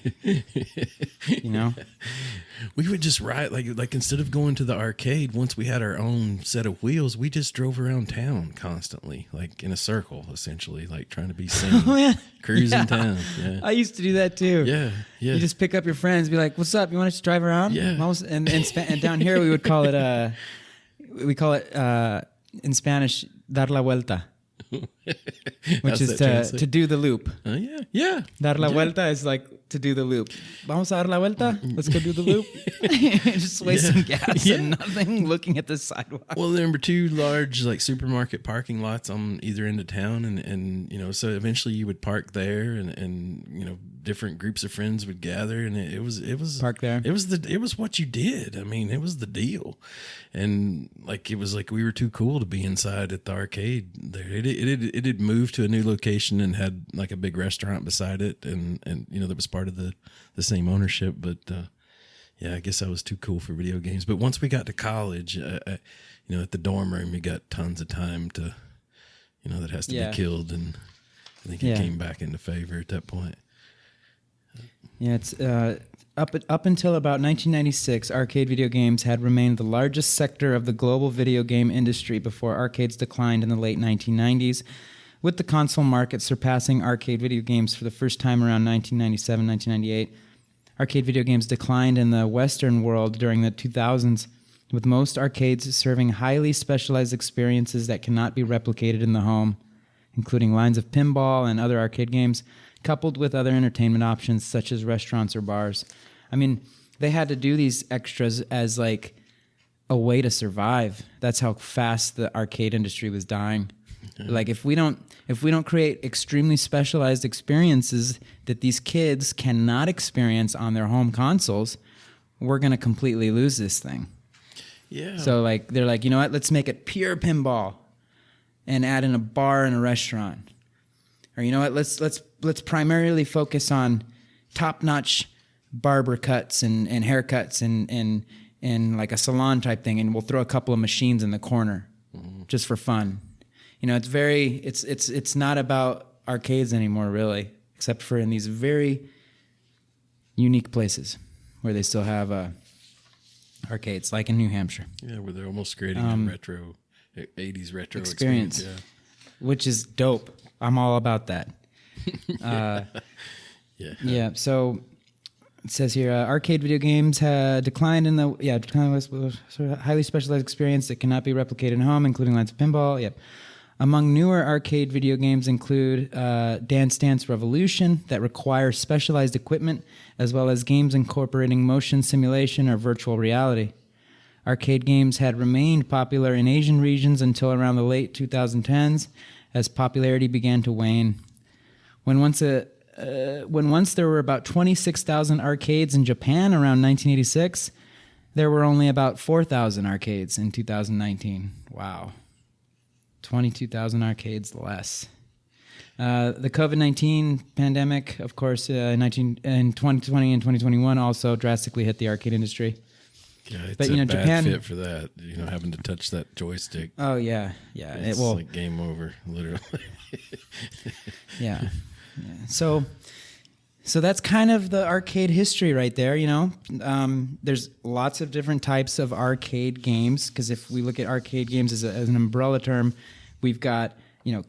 We would just ride like instead of going to the arcade, once we had our own set of wheels, we just drove around town constantly, like in a circle, essentially, like trying to be seen, cruising town. Yeah. I used to do that too. Yeah. You just pick up your friends, be like, "What's up? You want us to drive around?" Yeah. And down here we would call it in Spanish dar la vuelta. Which is to do the loop. Yeah. Dar la vuelta is like to do the loop. Vamos a dar la vuelta? Let's go do the loop. Just waste some gas and nothing, looking at the sidewalk. Well, there were two large like supermarket parking lots on either end of town, and so eventually you would park there, and different groups of friends would gather, and it was park there. It was what you did. I mean, it was the deal, and like it was like we were too cool to be inside at the arcade there. It had moved to a new location and had like a big restaurant beside it, and that was part of the same ownership. But I guess I was too cool for video games. But once we got to college, at the dorm room, you got tons of time to, that has to be killed, and I think it came back into favor at that point. Yeah, it's up until about 1996, arcade video games had remained the largest sector of the global video game industry before arcades declined in the late 1990s, with the console market surpassing arcade video games for the first time around 1997, 1998. Arcade video games declined in the Western world during the 2000s, with most arcades serving highly specialized experiences that cannot be replicated in the home, including lines of pinball and other arcade games, coupled with other entertainment options such as restaurants or bars. I mean, they had to do these extras as like a way to survive. That's how fast the arcade industry was dying. Yeah. Like if we don't create extremely specialized experiences that these kids cannot experience on their home consoles, we're going to completely lose this thing. Yeah. So like they're like, you know what? Let's make it pure pinball and add in a bar and a restaurant. Or you know what? Let's primarily focus on top-notch barber cuts and haircuts and like a salon type thing, and we'll throw a couple of machines in the corner just for fun. It's not about arcades anymore, really, except for in these very unique places where they still have arcades, like in New Hampshire. Yeah, where they're almost creating a retro 80s retro experience. Yeah. Which is dope. I'm all about that. Yeah. So it says here, arcade video games had declined decline was sort of highly specialized experience that cannot be replicated in home, including lines of pinball. Yep. Among newer arcade video games include Dance Dance Revolution that require specialized equipment, as well as games incorporating motion simulation or virtual reality. Arcade games had remained popular in Asian regions until around the late 2010s, as popularity began to wane. When once there were about 26,000 arcades in Japan around 1986, there were only about 4,000 arcades in 2019. Wow. 22,000 arcades less. The COVID-19 pandemic, of course, in 2020 and 2021 also drastically hit the arcade industry. Yeah, it's but, a bad Japan, fit for that, having to touch that joystick. Oh, yeah. It's like game over, literally. Yeah. So that's kind of the arcade history right there, There's lots of different types of arcade games, because if we look at arcade games as an umbrella term, we've got,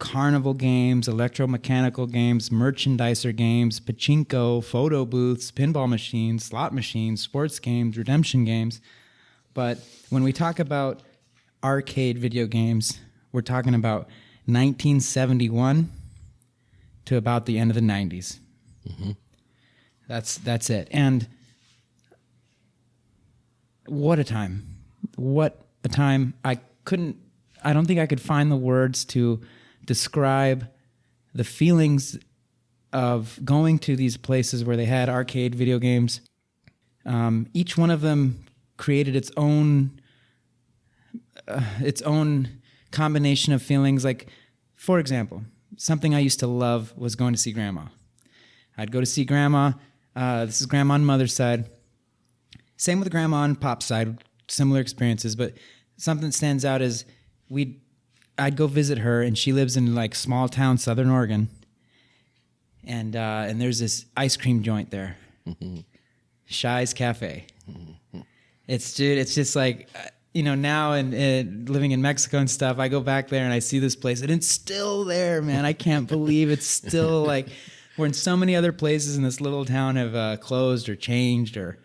carnival games, electromechanical games, merchandiser games, pachinko, photo booths, pinball machines, slot machines, sports games, redemption games. But when we talk about arcade video games, we're talking about 1971 to about the end of the 90s. Mm-hmm. That's it. And what a time. What a time. I don't think I could find the words to describe the feelings of going to these places where they had arcade video games. Each one of them created its own combination of feelings. Like, for example, something I used to love was going to see Grandma. I'd go to see Grandma. This is Grandma on Mother's side. Same with Grandma on Pop's side. Similar experiences, but something that stands out is I'd go visit her, and she lives in like small town Southern Oregon, and there's this ice cream joint there, Shy's Cafe. It's just like, now and living in Mexico and stuff, I go back there and I see this place, and it's still there, man. I can't believe it's still like, where in so many other places in this little town have closed or changed or,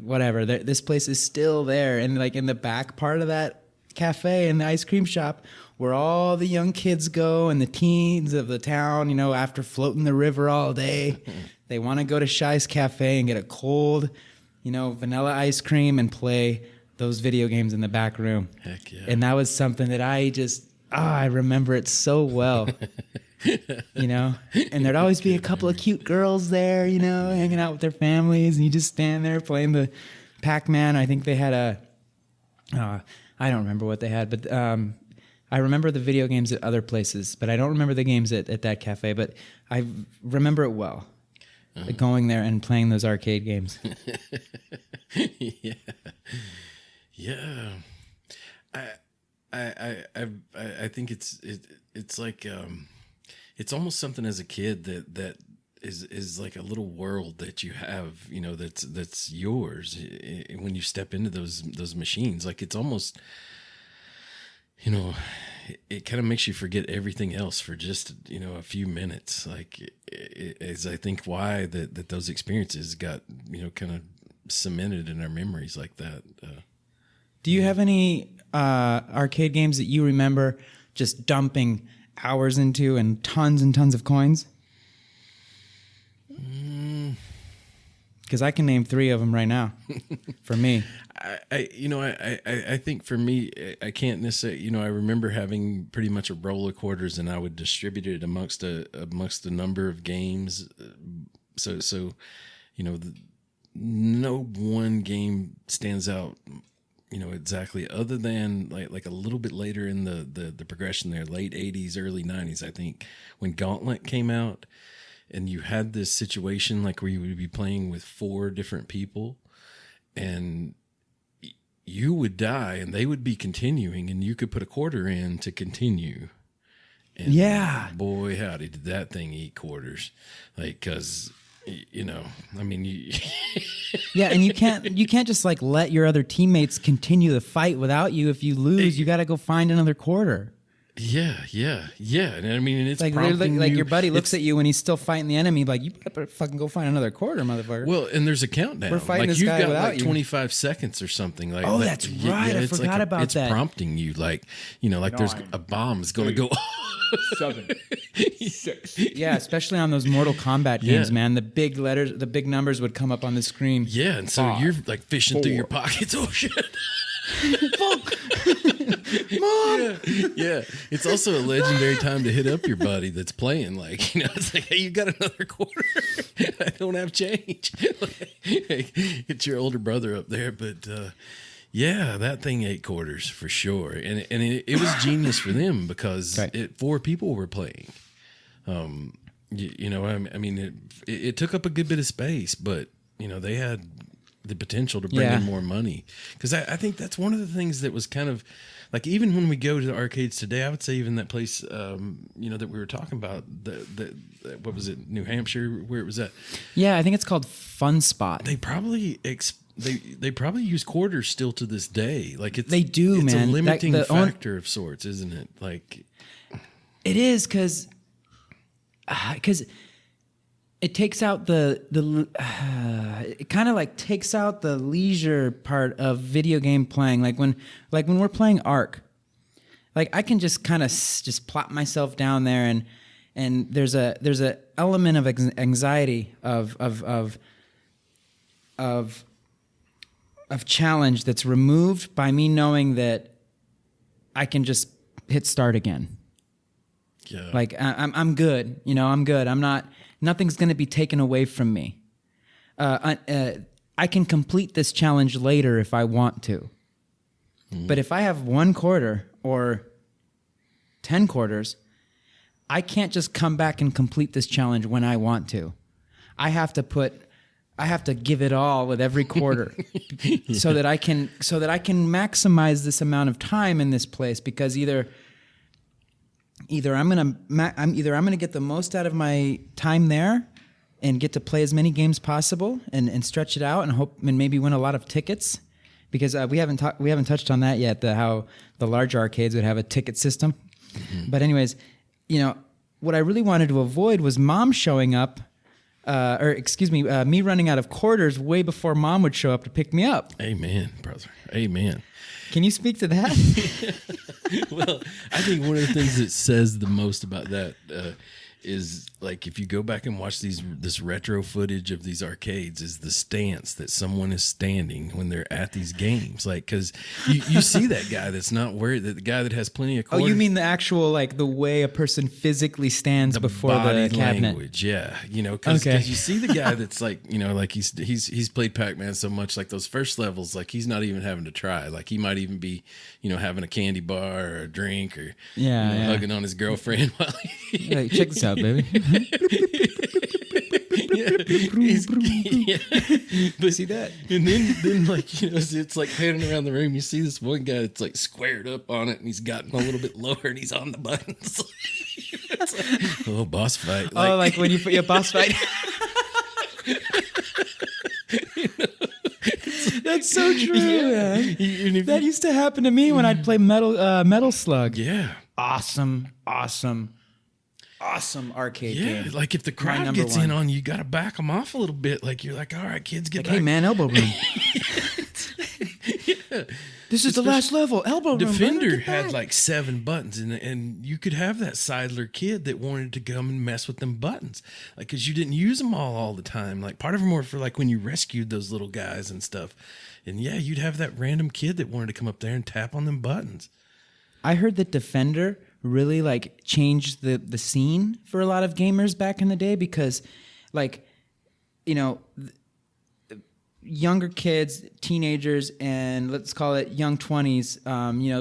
whatever. This place is still there, and like in the back part of that cafe and the ice cream shop, where all the young kids go and the teens of the town, after floating the river all day, they want to go to Shy's Cafe and get a cold, vanilla ice cream and play those video games in the back room. Heck yeah. And that was something that I remember it so well. And there'd always be a couple of cute girls there, hanging out with their families, and you just stand there playing the Pac Man. I think they had I don't remember what they had, but I remember the video games at other places, but I don't remember the games at that cafe, but I remember it well. Going there and playing those arcade games. Yeah. I think it's like it's almost something as a kid that is like a little world that you have, that's yours when you step into those machines. Like, it's almost, it kind of makes you forget everything else for just, a few minutes. Like, is I think why that those experiences got, kind of cemented in our memories like that. Do you have any arcade games that you remember just dumping hours into and tons of coins? Because I can name 3 of them right now for me. I think for me, I can't necessarily, I remember having pretty much a roll of quarters, and I would distribute it amongst a number of games. So no one game stands out, exactly, other than like a little bit later in the progression there, late 80s, early 90s, I think, when Gauntlet came out. And you had this situation like where you would be playing with 4 different people, and you would die and they would be continuing, and you could put a quarter in to continue. And yeah, boy, howdy, did that thing eat quarters. Like, cause I mean, yeah. And you can't just like let your other teammates continue the fight without you. If you lose, you got to go find another quarter. Yeah. And I mean, it's like your buddy looks at you when he's still fighting the enemy, like, you better fucking go find another quarter, motherfucker. Well, and there's a countdown. We're fighting like, this guy without like 25 seconds or something. Like, oh, that's right. I forgot about that. It's prompting you, like, like there's a bomb is going to go. 7, 6. Yeah, especially on those Mortal Kombat games, man. The big letters, the big numbers would come up on the screen. Yeah, and so 5, you're like fishing 4. through your pockets. Oh shit. Mom. Yeah. It's also a legendary time to hit up your buddy that's playing. Like, it's like, hey, you got another quarter? I don't have change. It's your older brother up there, but yeah, that thing ate quarters for sure, and it was genius for them because four people were playing. I mean, it took up a good bit of space, but they had the potential to bring in more money, because I think that's one of the things that was kind of like, even when we go to the arcades today, I would say even that place, that we were talking about, the what was it, New Hampshire, where it was at? Yeah, I think it's called Fun Spot. They probably they probably use quarters still to this day. Like they do, it's man. a limiting factor of sorts, isn't it? Like it is, because it takes out it kind of like takes out the leisure part of video game playing. Like when we're playing Ark, like I can just kind of just plop myself down there, and there's a element of anxiety of challenge that's removed by me knowing that I can just hit start again. Yeah. Like I'm good. I'm good. Nothing's going to be taken away from me. I can complete this challenge later if I want to. Mm-hmm. But if I have 1 quarter or 10 quarters, I can't just come back and complete this challenge when I want to. I have to give it all with every quarter so that I can maximize this amount of time in this place, because either I'm gonna get the most out of my time there and get to play as many games possible and stretch it out and maybe win a lot of tickets, because we haven't touched on that yet, how the large arcades would have a ticket system. Mm-hmm. But anyways, what I really wanted to avoid was Mom showing up, me running out of quarters way before Mom would show up to pick me up. Amen, brother. Amen. Can you speak to that? Well, I think one of the things that says the most about that is, like, if you go back and watch this retro footage of these arcades, is the stance that someone is standing when they're at these games. Like, because you see that guy that's not worried, the guy that has plenty of quarters. Oh, you mean the actual, like, the way a person physically stands before the cabinet? Language, yeah. Because you see the guy that's like, like he's played Pac Man so much, like those first levels, like he's not even having to try. Like he might even be, having a candy bar or a drink, or hugging on his girlfriend while Hey, check this out, baby. But see that, and then like it's like panning around the room. You see this one guy that's like squared up on it, and he's gotten a little bit lower, and he's on the buttons. Like, boss fight! Like when you put your boss fight. That's so true. Yeah. That used to happen to me when I'd play Metal Slug. Yeah, awesome arcade game. Like if the crowd gets in on you, got to back them off a little bit. Like you're like, all right, kids, get back. Hey man, elbow room. This is the last level. Elbow room. Defender had like 7 buttons, and you could have that sidler kid that wanted to come and mess with them buttons, like, because you didn't use them all the time. Like part of them were for like when you rescued those little guys and stuff. And yeah, you'd have that random kid that wanted to come up there and tap on them buttons. I heard that Defender really like changed the scene for a lot of gamers back in the day, because like, younger kids, teenagers, and let's call it young 20s,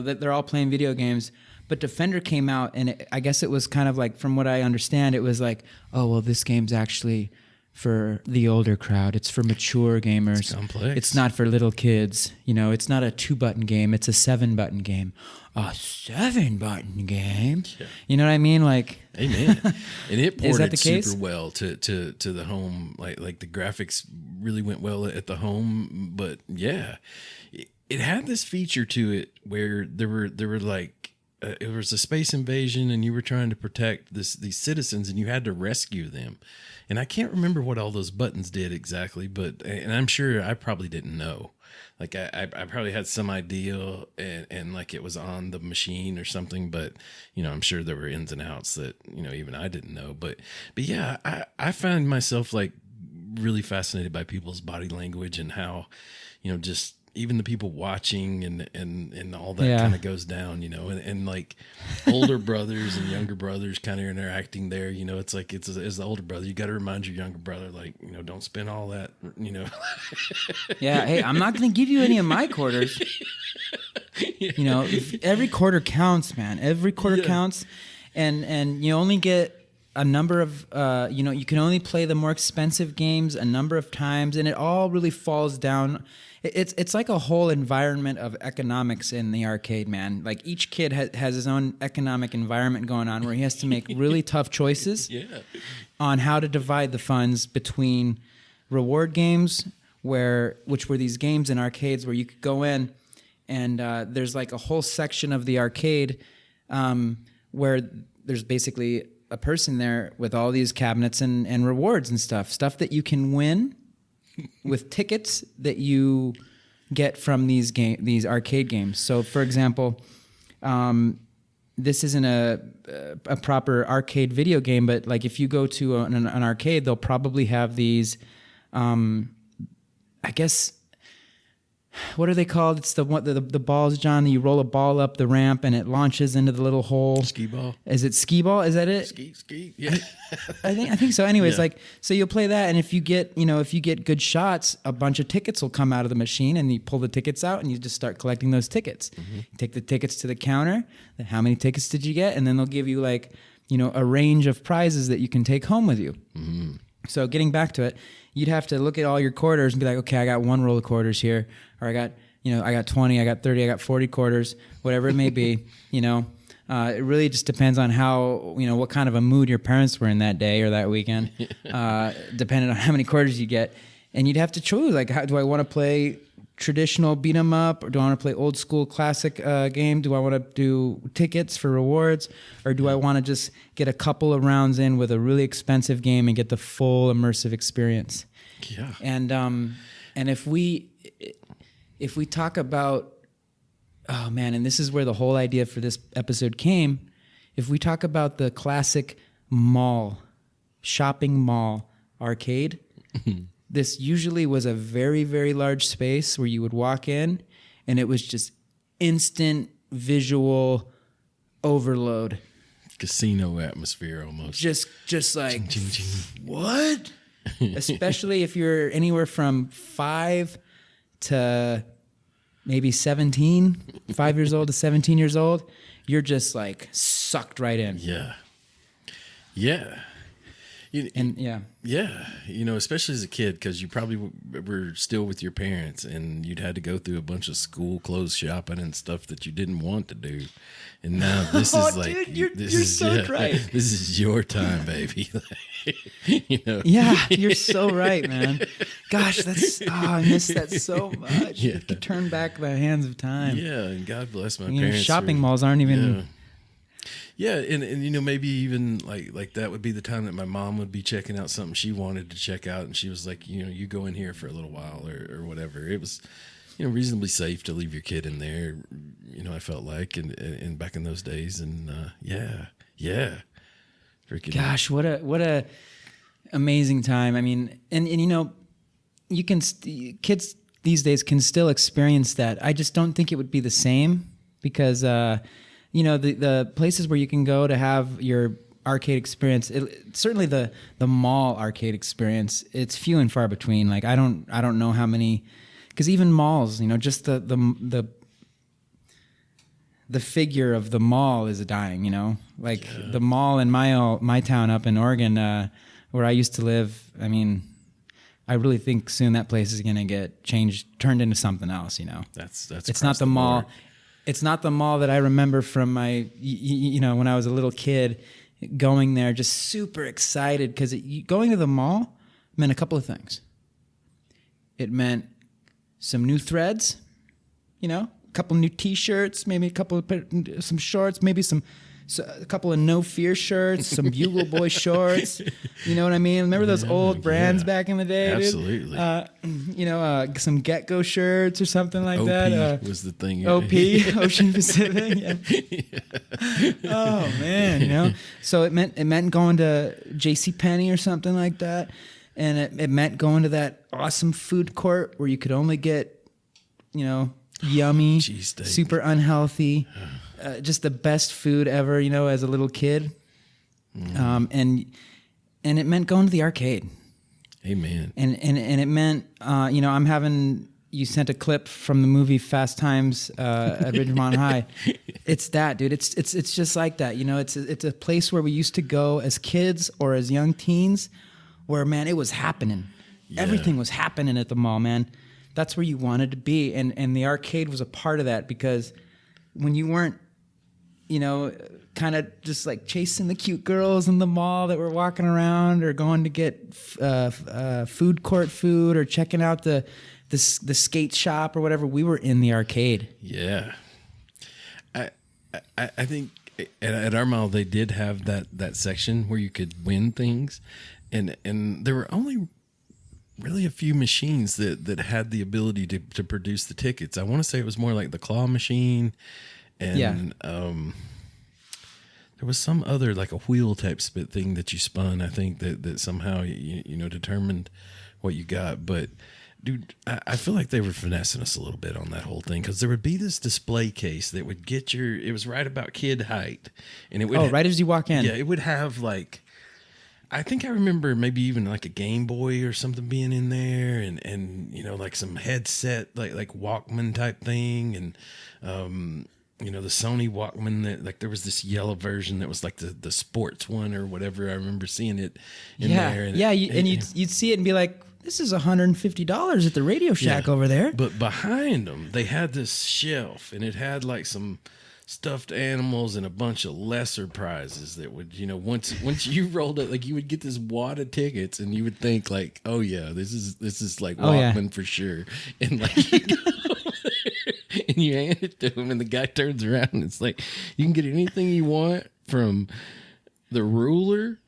that they're all playing video games. But Defender came out, and I guess it was kind of like, from what I understand, it was like, oh, well, this game's actually for the older crowd. It's for mature gamers. It's complex. It's not for little kids. It's not a 2-button game. It's a 7-button game. A 7-button game? Yeah. You know what I mean? Like, amen. And it ported case? super well to the home. Like the graphics really went well at the home. But yeah, it had this feature to it where there were like, it was a space invasion, and you were trying to protect these citizens, and you had to rescue them. And I can't remember what all those buttons did exactly, and I'm sure I probably didn't know. Like I probably had some idea, and like it was on the machine or something, but I'm sure there were ins and outs that even I didn't know. But yeah, I found myself like really fascinated by people's body language and how just even the people watching and all that kind of goes down, and like older brothers and younger brothers kind of interacting there. It's like it's as the older brother, you got to remind your younger brother, like, don't spend all that, Yeah. Hey, I'm not going to give you any of my quarters. Every quarter counts, man. Every quarter counts. And you only get a number of, you can only play the more expensive games a number of times, and it all really falls down. It's like a whole environment of economics in the arcade, man. Like each kid has his own economic environment going on where he has to make really tough choices on how to divide the funds between reward games, which were these games in arcades where you could go in and there's like a whole section of the arcade where there's basically a person there with all these cabinets and rewards and stuff that you can win with tickets that you get from these arcade games. So, for example, this isn't a proper arcade video game, but like if you go to an arcade, they'll probably have these, I guess. What are they called? It's the balls, John, that you roll a ball up the ramp and it launches into the little hole. Skee ball. Is it skee ball? Is that it? Ski. Yeah. I think so. Anyways, so you'll play that, and if you get good shots, a bunch of tickets will come out of the machine, and you pull the tickets out, and you just start collecting those tickets. Mm-hmm. You take the tickets to the counter. How many tickets did you get? And then they'll give you a range of prizes that you can take home with you. Mm-hmm. So getting back to it, you'd have to look at all your quarters and be like, okay, I got one roll of quarters here, or I got 20, I got 30, I got 40 quarters, whatever it may be. It really just depends on how, what kind of a mood your parents were in that day or that weekend, depending on how many quarters you get. And you'd have to choose, like, do I want to play traditional beat 'em up, or do I want to play old school classic game? Do I want to do tickets for rewards, or do I want to just get a couple of rounds in with a really expensive game and get the full immersive experience? Yeah. And if we talk about, oh man, and this is where the whole idea for this episode came. If we talk about the classic shopping mall arcade. This usually was a very, very large space where you would walk in and it was just instant visual overload. Casino atmosphere almost. Just like, ching, ching, ching. What? Especially if you're anywhere from 5 to maybe 17, 5 years old to 17 years old, you're just like sucked right in. Yeah. Yeah. Especially as a kid, because you probably were still with your parents and you'd had to go through a bunch of school clothes shopping and stuff that you didn't want to do. And now this is like, dude, you're so right. This is your time, baby. Yeah, you're so right, man. Gosh, I miss that so much. Yeah. You could turn back the hands of time. Yeah, and God bless my parents. Shopping malls aren't even... Yeah. Yeah, and maybe even like that would be the time that my mom would be checking out something she wanted to check out, and she was like, you go in here for a little while or whatever. It was, reasonably safe to leave your kid in there. I felt like, and back in those days, and yeah, freaking. Gosh, what a amazing time. I mean, and you can kids these days can still experience that. I just don't think it would be the same because. The places where you can go to have your arcade experience, certainly the mall arcade experience, it's few and far between. Like I don't know how many, because even malls, just the figure of the mall is dying. The mall in my town up in Oregon, where I used to live. I mean, I really think soon that place is going to get turned into something else. That's it's not the mall. Board. It's not the mall that I remember from my, when I was a little kid, going there, just super excited because going to the mall meant a couple of things. It meant some new threads, a couple new T-shirts, maybe some shorts, maybe a couple of No Fear shirts, some Bugle Boy shorts. You know what I mean? Remember those old brands back in the day, Absolutely. Dude? Some Get Go shirts or something like that. Was the thing. OP, Ocean Pacific. Yeah. Oh man, So it meant going to JCPenney or something like that, and it meant going to that awesome food court where you could only get yummy, Cheesesteak. super unhealthy, just the best food ever, as a little kid. And it meant going to the arcade. Amen. And it meant, you sent a clip from the movie Fast Times at Ridgemont High. It's that, dude. It's just like that. It's a place where we used to go as kids or as young teens where, man, it was happening. Yeah. Everything was happening at the mall, man. That's where you wanted to be. And the arcade was a part of that because when you weren't, kind of just like chasing the cute girls in the mall that were walking around or going to get food court food or checking out the skate shop or whatever, we were in the arcade. Yeah. I think at our mall they did have that section where you could win things, and there were only really a few machines that had the ability to produce the tickets. I want to say it was more like the claw machine, and there was some other like a wheel type spit thing that you spun. I think that somehow determined what you got, but. Dude, I feel like they were finessing us a little bit on that whole thing because there would be this display case that would get it was right about kid height. And it would right as you walk in. Yeah, it would have like, I think I remember maybe even like a Game Boy or something being in there and like some headset, like Walkman type thing. And, the Sony Walkman that like there was this yellow version that was like the sports one or whatever. I remember seeing it in there. And you'd see it and be like, this is $150 at the Radio Shack over there. But behind them, they had this shelf, and it had like some stuffed animals and a bunch of lesser prizes that would, once you rolled it, like you would get this wad of tickets, and you would think like, oh yeah, this is like Walkman for sure, and like you go over there and you hand it to him, and the guy turns around, and it's like you can get anything you want from. The ruler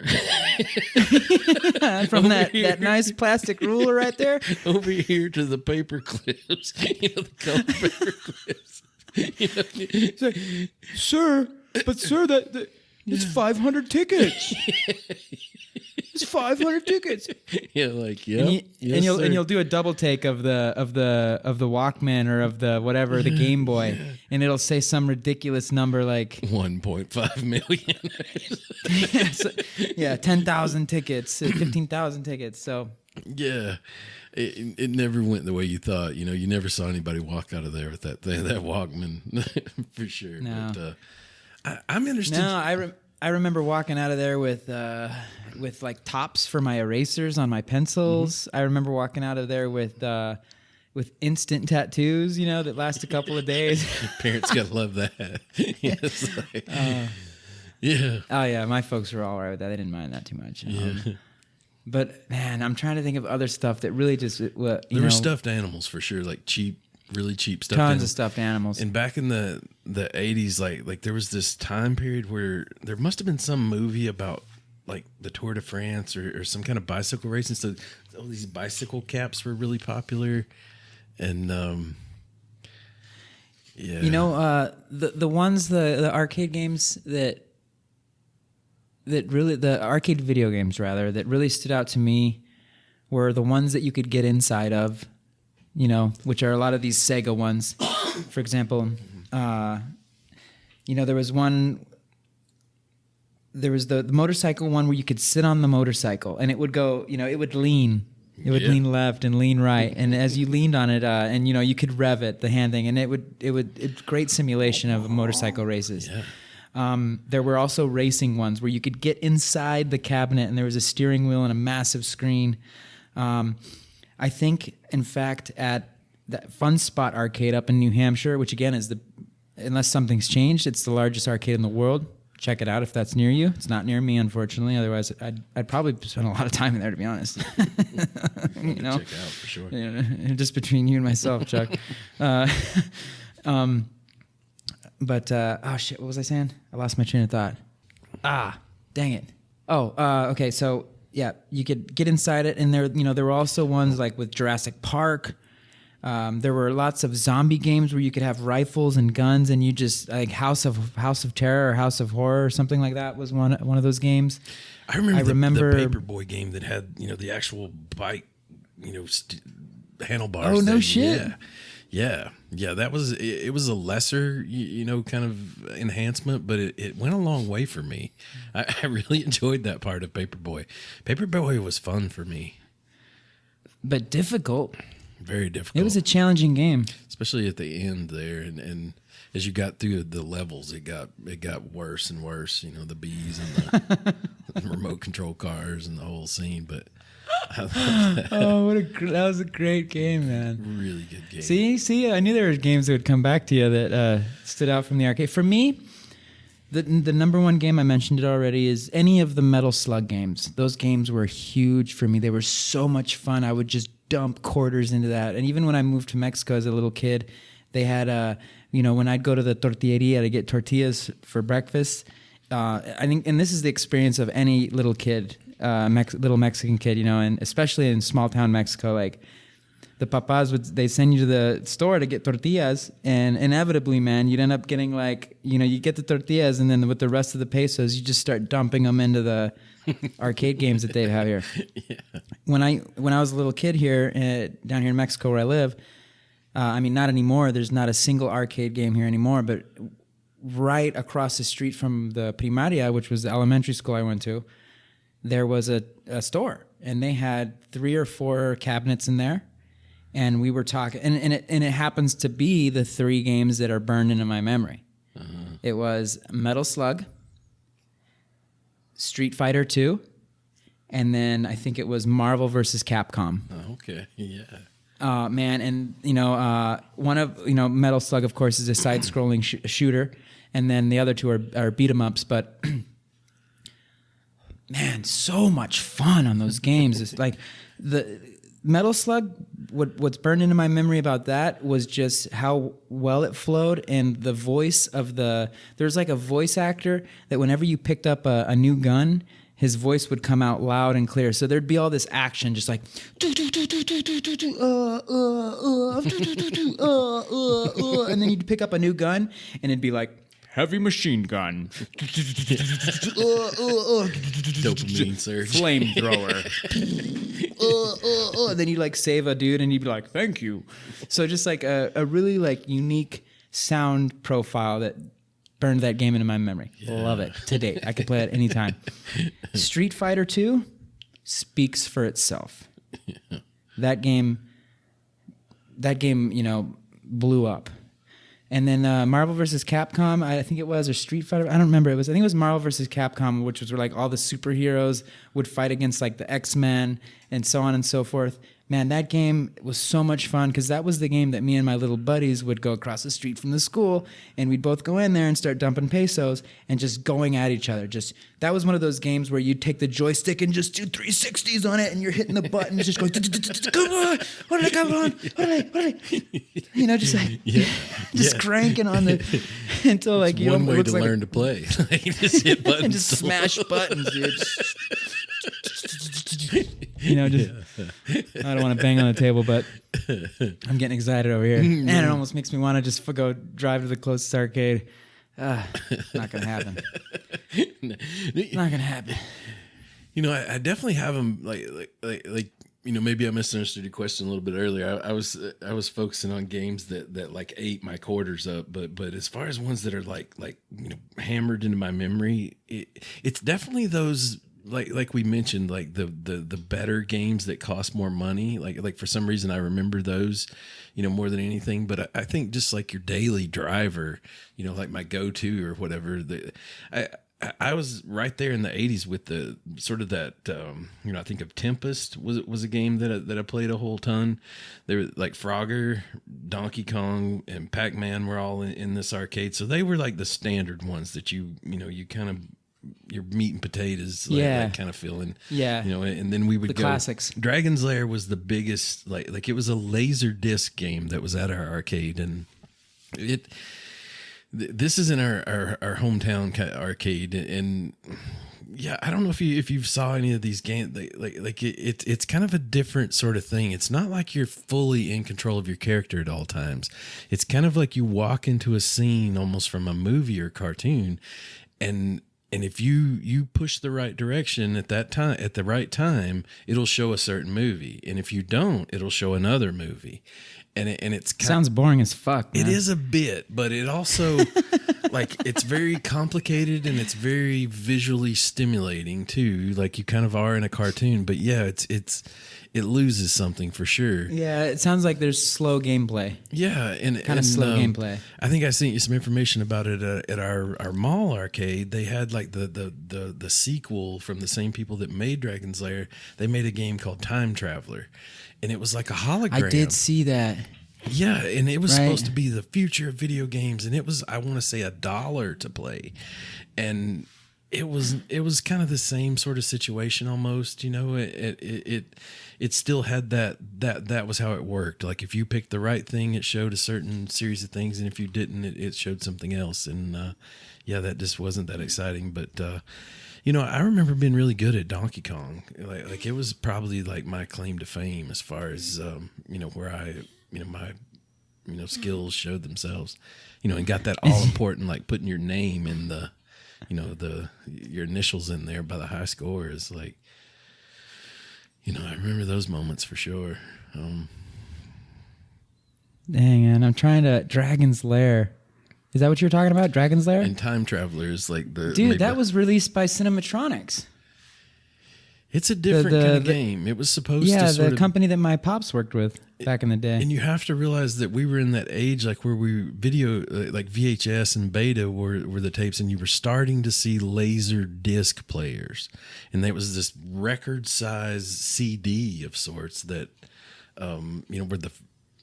from that nice plastic ruler right there over here to the paper clips, the color paper clips. It's like, sir, that it's 500 tickets. It's 500 tickets. Yeah, like and you'll do a double take of the Walkman or of the whatever the Game Boy, and it'll say some ridiculous number like 1.5 million. 10,000 tickets, 15,000 tickets. So yeah, it never went the way you thought. You never saw anybody walk out of there with that Walkman for sure. No. But I'm interested. No, I remember walking out of there with like tops for my erasers on my pencils. Mm-hmm. I remember walking out of there with instant tattoos, that last a couple of days. Parents gotta love that. Yeah. Oh yeah, my folks were all right with that. They didn't mind that too much. But man, I'm trying to think of other stuff that really just there were stuffed animals for sure, like really cheap stuff. Tons of stuffed animals. And back in the 80s, like there was this time period where there must have been some movie about like the Tour de France or some kind of bicycle racing. So all these bicycle caps were really popular. And the ones the arcade games that really the arcade video games rather that really stood out to me were the ones that you could get inside of. Which are a lot of these Sega ones. For example, there was one. There was the motorcycle one where you could sit on the motorcycle and it would go. It would lean. It would lean left and lean right, and as you leaned on it, and you could rev it, the hand thing, and it's great simulation of motorcycle races. Yeah. There were also racing ones where you could get inside the cabinet and there was a steering wheel and a massive screen. I think, in fact, at that Fun Spot arcade up in New Hampshire, which again is unless something's changed, it's the largest arcade in the world. Check it out if that's near you. It's not near me, unfortunately. Otherwise, I'd probably spend a lot of time in there, to be honest. Check out for sure. Just between you and myself, Chuck. But oh shit, what was I saying? I lost my train of thought. Dang it. Okay. So yeah, you could get inside it, and there were also ones like with Jurassic Park. There were lots of zombie games where you could have rifles and guns, and you just like House of Terror or House of Horror or something like that was one of those games. I remember the Paperboy game that had the actual bike handlebars. Oh no shit! Yeah, that was it. Was a lesser, kind of enhancement, but it went a long way for me. I really enjoyed that part of Paperboy. Paperboy was fun for me, but difficult. Very difficult. It was a challenging game, especially at the end there, and as you got through the levels, it got worse and worse. The bees and the remote control cars and the whole scene, but. That was a great game, man. Really good game. See, I knew there were games that would come back to you that stood out from the arcade. For me, the number one game, I mentioned it already, is any of the Metal Slug games. Those games were huge for me. They were so much fun. I would just dump quarters into that. And even when I moved to Mexico as a little kid, they had, when I'd go to the tortilleria to get tortillas for breakfast, I think, and this is the experience of any little kid, little Mexican kid, and especially in small town Mexico, like the papas they send you to the store to get tortillas, and inevitably, man, you'd end up getting you get the tortillas, and then with the rest of the pesos, you just start dumping them into the arcade games that they have here. Yeah. When I was a little kid here, down here in Mexico where I live, not anymore. There's not a single arcade game here anymore, but right across the street from the primaria, which was the elementary school I went to, there was a store, and they had 3 or 4 cabinets in there, and we were talking, and it happens to be the 3 games that are burned into my memory. Uh-huh. It was Metal Slug, Street Fighter 2, and then I think it was Marvel versus Capcom. Oh, okay, yeah. Man, and one of Metal Slug, of course, is a side-scrolling shooter, and then the other 2 are beat 'em ups, but. Man, so much fun on those games. It's like the Metal Slug, what's burned into my memory about that was just how well it flowed, and the voice of there's like a voice actor that whenever you picked up a new gun, his voice would come out loud and clear. So there'd be all this action, just like, and then you'd pick up a new gun, and it'd be like, heavy machine gun. Dopamine surge. Flamethrower. And then you save a dude and you'd be like, thank you. So just a really unique sound profile that burned that game into my memory. Yeah. Love it to date. I could play it anytime. Street Fighter 2 speaks for itself. Yeah. That game, blew up. And then Marvel vs. Capcom, I think it was, or Street Fighter, I don't remember. I think it was Marvel vs. Capcom, which was where all the superheroes would fight against the X-Men and so on and so forth. Man, that game was so much fun because that was the game that me and my little buddies would go across the street from the school, and we'd both go in there and start dumping pesos and just going at each other. That was one of those games where you'd take the joystick and just do 360s on it, and you're hitting the buttons, just going, come on, what did I come on? Just cranking on the until it's one way to learn to play. Just hit buttons and just smash buttons, dude. I don't want to bang on the table, but I'm getting excited over here. And it almost makes me want to just go drive to the closest arcade. Not going to happen. Not going to happen. I definitely have them maybe I misunderstood your question a little bit earlier. I was focusing on games that ate my quarters up, but as far as ones that are hammered into my memory, it's definitely those like we mentioned, the better games that cost more money. Like for some reason I remember those, more than anything. But I think just your daily driver, my go-to or whatever. I was right there in the 80s with the sort of that, I think of Tempest was a game that I played a whole ton. They were Frogger, Donkey Kong, and Pac Man were all in this arcade. So they were the standard ones that you kind of, your meat and potatoes, that kind of feeling. Yeah. And then we would go. Classics. Dragon's Lair was the biggest, it was a laser disc game that was at our arcade. And this is in our hometown arcade. And yeah, I don't know if you saw any of these games. It's kind of a different sort of thing. It's not like you're fully in control of your character at all times. It's kind of like you walk into a scene almost from a movie or cartoon, and And if you push the right direction at that time, at the right time, it'll show a certain movie. And if you don't, it'll show another movie. And it's sounds boring as fuck, man. It is a bit, but it also like it's very complicated and it's very visually stimulating too. Like you kind of are in a cartoon, but yeah, it loses something for sure. Yeah, it sounds like there's slow gameplay. Yeah, and kind of slow gameplay. I think I sent you some information about it at our mall arcade. They had like the sequel from the same people that made Dragon's Lair. They made a game called Time Traveler, and it was like a hologram. I did see that. Yeah, and it was supposed to be the future of video games, and it was, I want to say, $1 to play, and it was kind of the same sort of situation almost. You know, it still had that was how it worked. Like if you picked the right thing, it showed a certain series of things, and if you didn't, it showed something else. And yeah, that just wasn't that exciting. But you know, I remember being really good at Donkey Kong. Like it was probably like my claim to fame as far as you know, where my skills showed themselves. You know, and got that all important, like putting your name in the, you know, your initials in there by the high score is like, you know, I remember those moments for sure. Dang, man, I'm trying to Dragon's Lair. Is that what you were talking about? Dragon's Lair? And Time Traveler is like the dude. That was released by Cinematronics. It's a different kind of game. It was supposed to Yeah, the company that my pops worked with back in the day. And you have to realize that we were in that age, like where we video, like VHS and Beta were the tapes, and you were starting to see laser disc players, and there was this record size CD of sorts that, you know, were the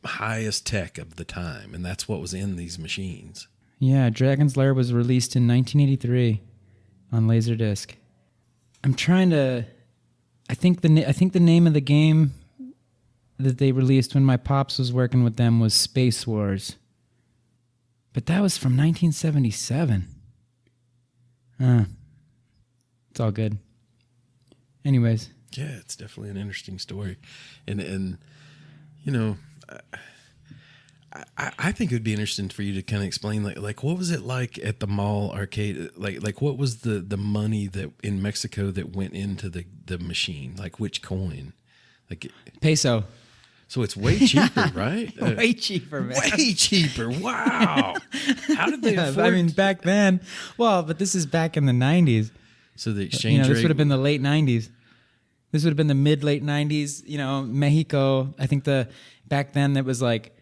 highest tech of the time, and that's what was in these machines. Yeah, Dragon's Lair was released in 1983 on Laserdisc. I'm trying to. I think the name of the game that they released when my pops was working with them was Space Wars, but that was from 1977. It's all good. Anyways, yeah, it's definitely an interesting story, and you know, I think it would be interesting for you to kind of explain like what was it like at the mall arcade? Like what was the money that in Mexico that went into the machine? Like which coin? Like peso. So it's way cheaper, right? Way cheaper, man. Way cheaper. Wow. How did they afford? I mean, back then. Well, but this is back in the 90s. So the exchange rate. This would have been the late 90s. This would have been the mid-late 90s. You know, Mexico, I think back then it was like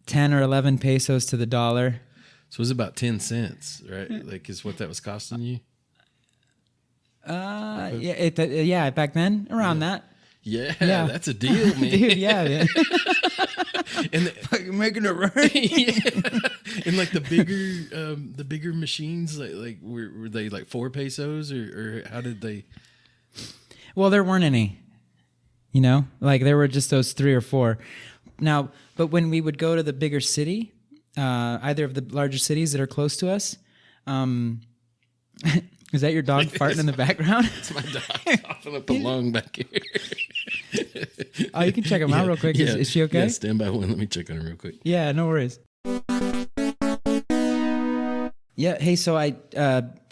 10 or 11 pesos to the dollar. So it was about 10 cents, right? Like is what that was costing you? Yeah, back then, around that. Yeah, that's a deal, man. Dude, yeah, man. And making it right. Yeah. And like the bigger machines, like were they like 4 pesos or how did they? Well, there weren't any. You know, like there were just those 3 or 4. Now, but when we would go to the bigger city, either of the larger cities that are close to us, is that your dog farting in the background? It's my dog coughing up a lung back here. Oh, you can check him out real quick. Is she okay? Yeah, stand by one. Let me check on her real quick. Yeah, no worries. Yeah, hey, so I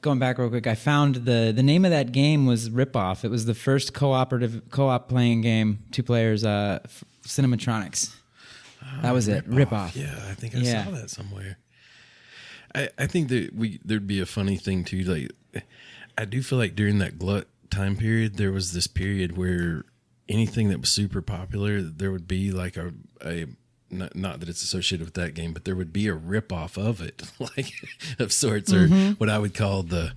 going back real quick, I found the name of that game was Ripoff. It was the first co-op playing game, 2 players, Cinematronics. That was it. Ripoff. Yeah, I think I saw that somewhere. I think that there'd be a funny thing too. Like, I do feel like during that glut time period, there was this period where anything that was super popular, there would be like a not that it's associated with that game, but there would be a ripoff of it, like of sorts, or what I would call the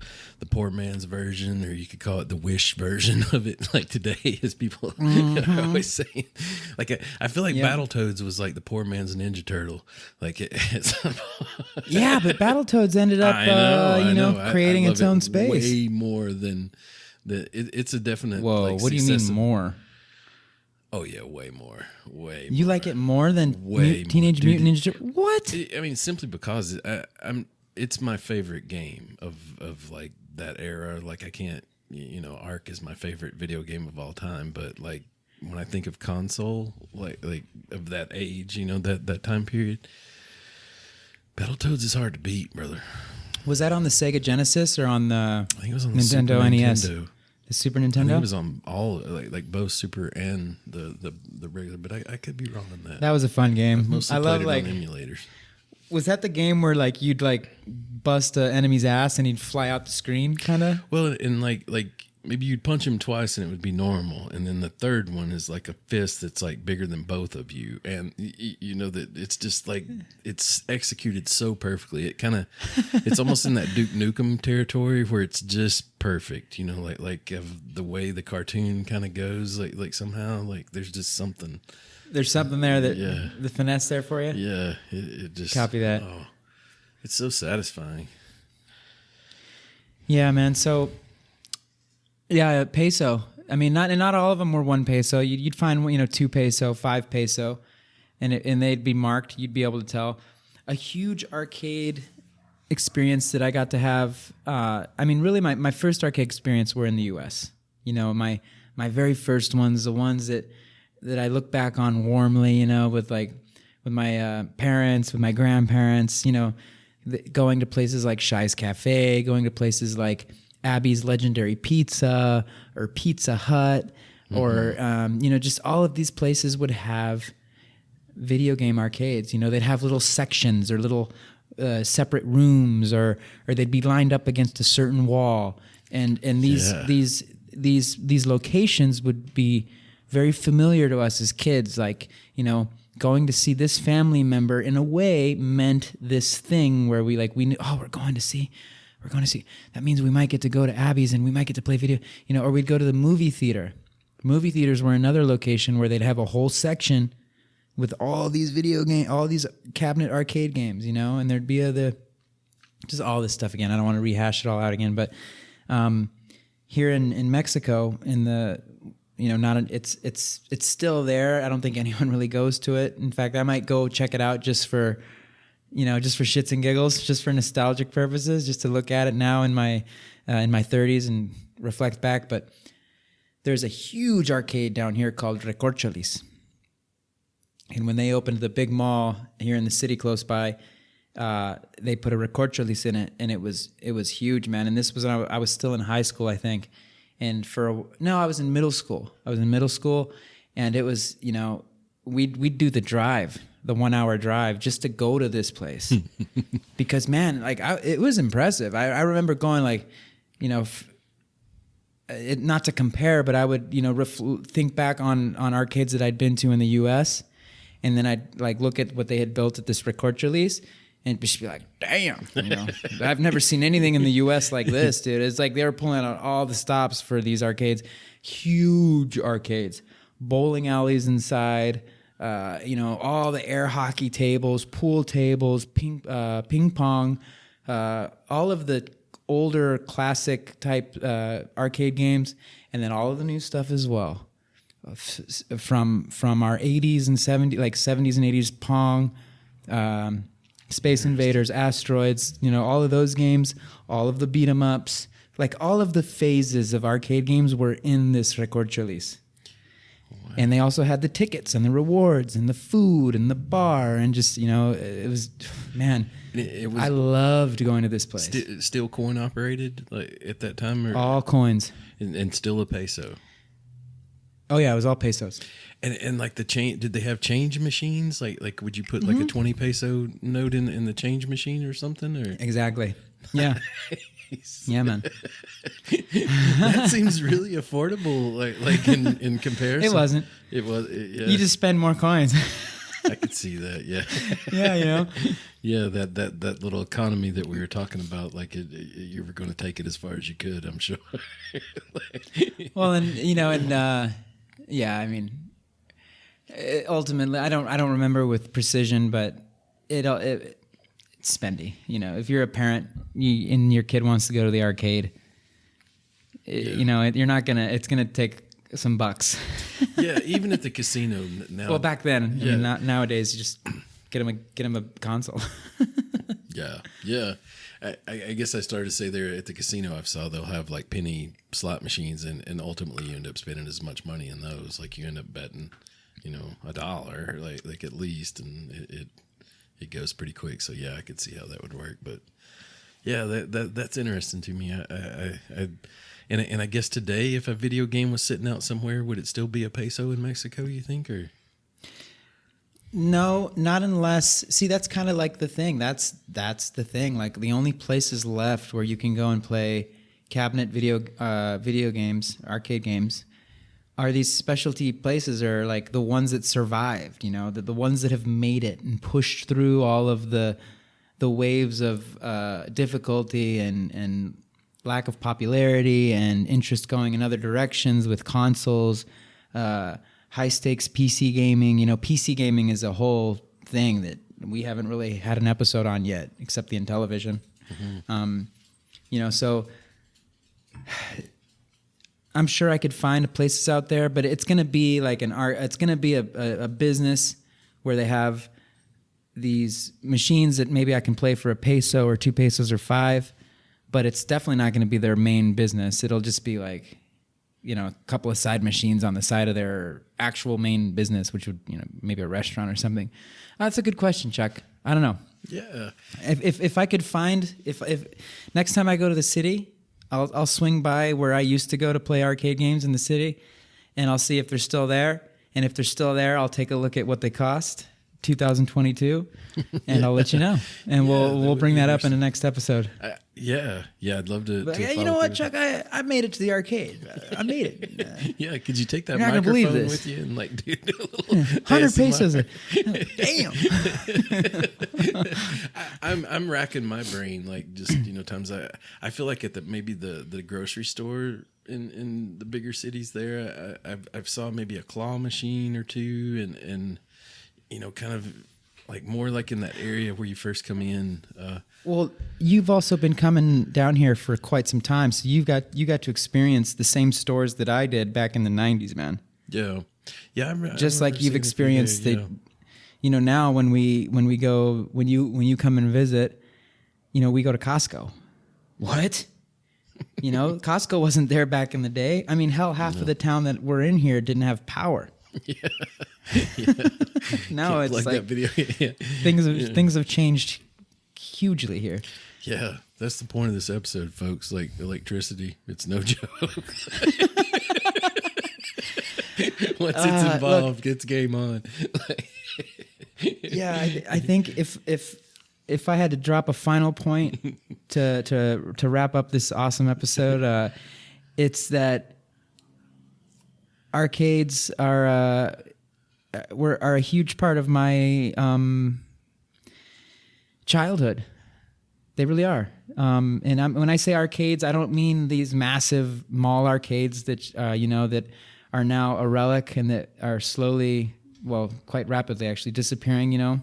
poor man's version, or you could call it the Wish version of it. Like today, as people are always saying, like I feel like Battletoads was like the poor man's Ninja Turtle. Like yeah, but Battletoads ended up, creating its own space. Way more than it's a definite. Whoa, like, what do you mean more? Oh yeah, way more. You like it more than Teenage Mutant Ninja Turtles? What? I mean, simply because it's my favorite game of like that era. Like I can't, Ark is my favorite video game of all time. But like when I think of console, like of that age, that time period, Battletoads is hard to beat, brother. Was that on the Sega Genesis or on the I think it was on the Nintendo Super NES? Nintendo. The Super I think Nintendo? it was on all like both Super and the regular, but I could be wrong on that. That was a fun game. Mostly I played love it like. on emulators. Was that the game where like you'd like bust an enemy's ass and he'd fly out the screen, kind of? Well, and like maybe you'd punch him twice and it would be normal, and then the third one is like a fist that's like bigger than both of you, and you know that it's just like it's executed so perfectly. It kind of it's almost in that Duke Nukem territory where it's just perfect. You know, like of the way the cartoon kind of goes, like somehow like there's just something. There's something there that Yeah. the finesse there for you. Yeah, it just Copy that. Oh, it's so satisfying. Yeah, man. So, yeah, peso. I mean, not all of them were 1 peso. You'd find 2 peso, 5 peso, and they'd be marked. You'd be able to tell. A huge arcade experience that I got to have. I mean, really, my first arcade experience were in the U.S. My very first ones, the ones that I look back on warmly. With my parents, with my grandparents. Going to places like Shy's Cafe, going to places like Abby's Legendary Pizza or Pizza Hut, or just all of these places would have video game arcades. They'd have little sections or little separate rooms, or they'd be lined up against a certain wall, and these locations would be very familiar to us as kids. Like, going to see this family member in a way meant this thing where we knew, we're going to see. That means we might get to go to Abby's and we might get to play video, or we'd go to the movie theater. Movie theaters were another location where they'd have a whole section with all these all these cabinet arcade games, and there'd be just all this stuff again. I don't want to rehash it all out again, but here in Mexico, in the it's still there. I don't think anyone really goes to it. In fact, I might go check it out just for shits and giggles, just for nostalgic purposes, just to look at it now in my 30s and reflect back. But there's a huge arcade down here called Recorcholis. And when they opened the big mall here in the city close by, they put a Recorcholis in it, and it was huge, man. And this was when I was still in high school, I think. And I was in middle school. And it was, we'd do the drive, the 1 hour drive, just to go to this place. Because, man, it was impressive. I remember going not to compare, but I would, think back on arcades that I'd been to in the U.S., and then I'd look at what they had built at this Recorcholis, and just be like, damn, I've never seen anything in the U.S. like this, dude. It's like they were pulling out all the stops for these arcades, huge arcades, bowling alleys inside, all the air hockey tables, pool tables, ping pong, all of the older classic type arcade games, and then all of the new stuff as well, from our 80s and 70s, like 70s and 80s Pong. Space Invaders, Asteroids, all of those games, all of the beat 'em ups, all of the phases of arcade games were in this Recorcholis. Wow. And they also had the tickets and the rewards and the food and the bar, and just, it was, man, I loved going to this place. Still coin operated at that time? Or? All coins. And still a peso. Oh yeah, it was all pesos. And the change, did they have change machines? Like would you put a 20 peso note in the change machine or something? Or exactly. Yeah. Yeah, man. That seems really affordable. Like in comparison, it wasn't. It was. Yeah. You just spend more coins. I could see that. Yeah. Yeah. Yeah, that little economy that we were talking about, you were going to take it as far as you could, I'm sure. Well, yeah, I mean, ultimately, I don't remember with precision, but it's spendy. If you're a parent and your kid wants to go to the arcade, you're not gonna. It's gonna take some bucks. Yeah, even at the casino now. Well, back then, I mean, not nowadays. You just get him a console. Yeah. I guess I started to say there at the casino I saw they'll have penny slot machines, and ultimately you end up spending as much money in those. You end up betting, $1 at least, and it goes pretty quick. So yeah, I could see how that would work. But Yeah, that's interesting to me. And I guess today, if a video game was sitting out somewhere, would it still be a peso in Mexico, you think? Or No, not unless. See, that's kind of like the thing. That's the thing. Like the only places left where you can go and play cabinet video games, arcade games, are these specialty places, or like the ones that survived. You know, the ones that have made it and pushed through all of the waves of difficulty and lack of popularity and interest going in other directions with consoles, high stakes PC gaming. You know, PC gaming is a whole thing that we haven't really had an episode on yet, except the Intellivision. Mm-hmm. You know, so I'm sure I could find places out there, but it's going to be like an art. It's going to be a business where they have these machines that maybe I can play for a peso or 2 pesos or 5, but it's definitely not going to be their main business. It'll just be like, you know, a couple of side machines on the side of their actual main business, which would, you know, maybe a restaurant or something. That's a good question, Chuck. I don't know. yeah, If I could find, if next time I go to the city, I'll swing by where I used to go to play arcade games in the city, and I'll see if they're still there. And if they're still there, I'll take a look at what they cost, 2022, and I'll let you know. And we'll bring that up in the next episode. yeah, I'd love to. But, you know what, Chuck? I made it to the arcade. I made it. Yeah, could you take that You're not gonna believe microphone this. with you and like do a little 100 pesos. Damn. I'm racking my brain like just, you know, times I feel like at maybe the grocery store in the bigger cities there, I've saw maybe a claw machine or two and you know, kind of like more like in that area where you first come in. Well, you've also been coming down here for quite some time, so you got to experience the same stores that I did back in the 90s, man. Yeah. Just like you've experienced the, you know, now when you come and visit, you know, we go to Costco. What? You know, Costco wasn't there back in the day. I mean, hell, half of the town that we're in here didn't have power. Yeah. Now Can't it's plug like that video. Yeah. things have changed hugely here. Yeah, that's the point of this episode, folks. Like electricity, it's no joke. Once it's involved, gets game on. Yeah, I think if I had to drop a final point to wrap up this awesome episode, it's that arcades are a huge part of my childhood. They really are. And when I say arcades, I don't mean these massive mall arcades that you know, that are now a relic and that are slowly, well, quite rapidly actually disappearing. You know,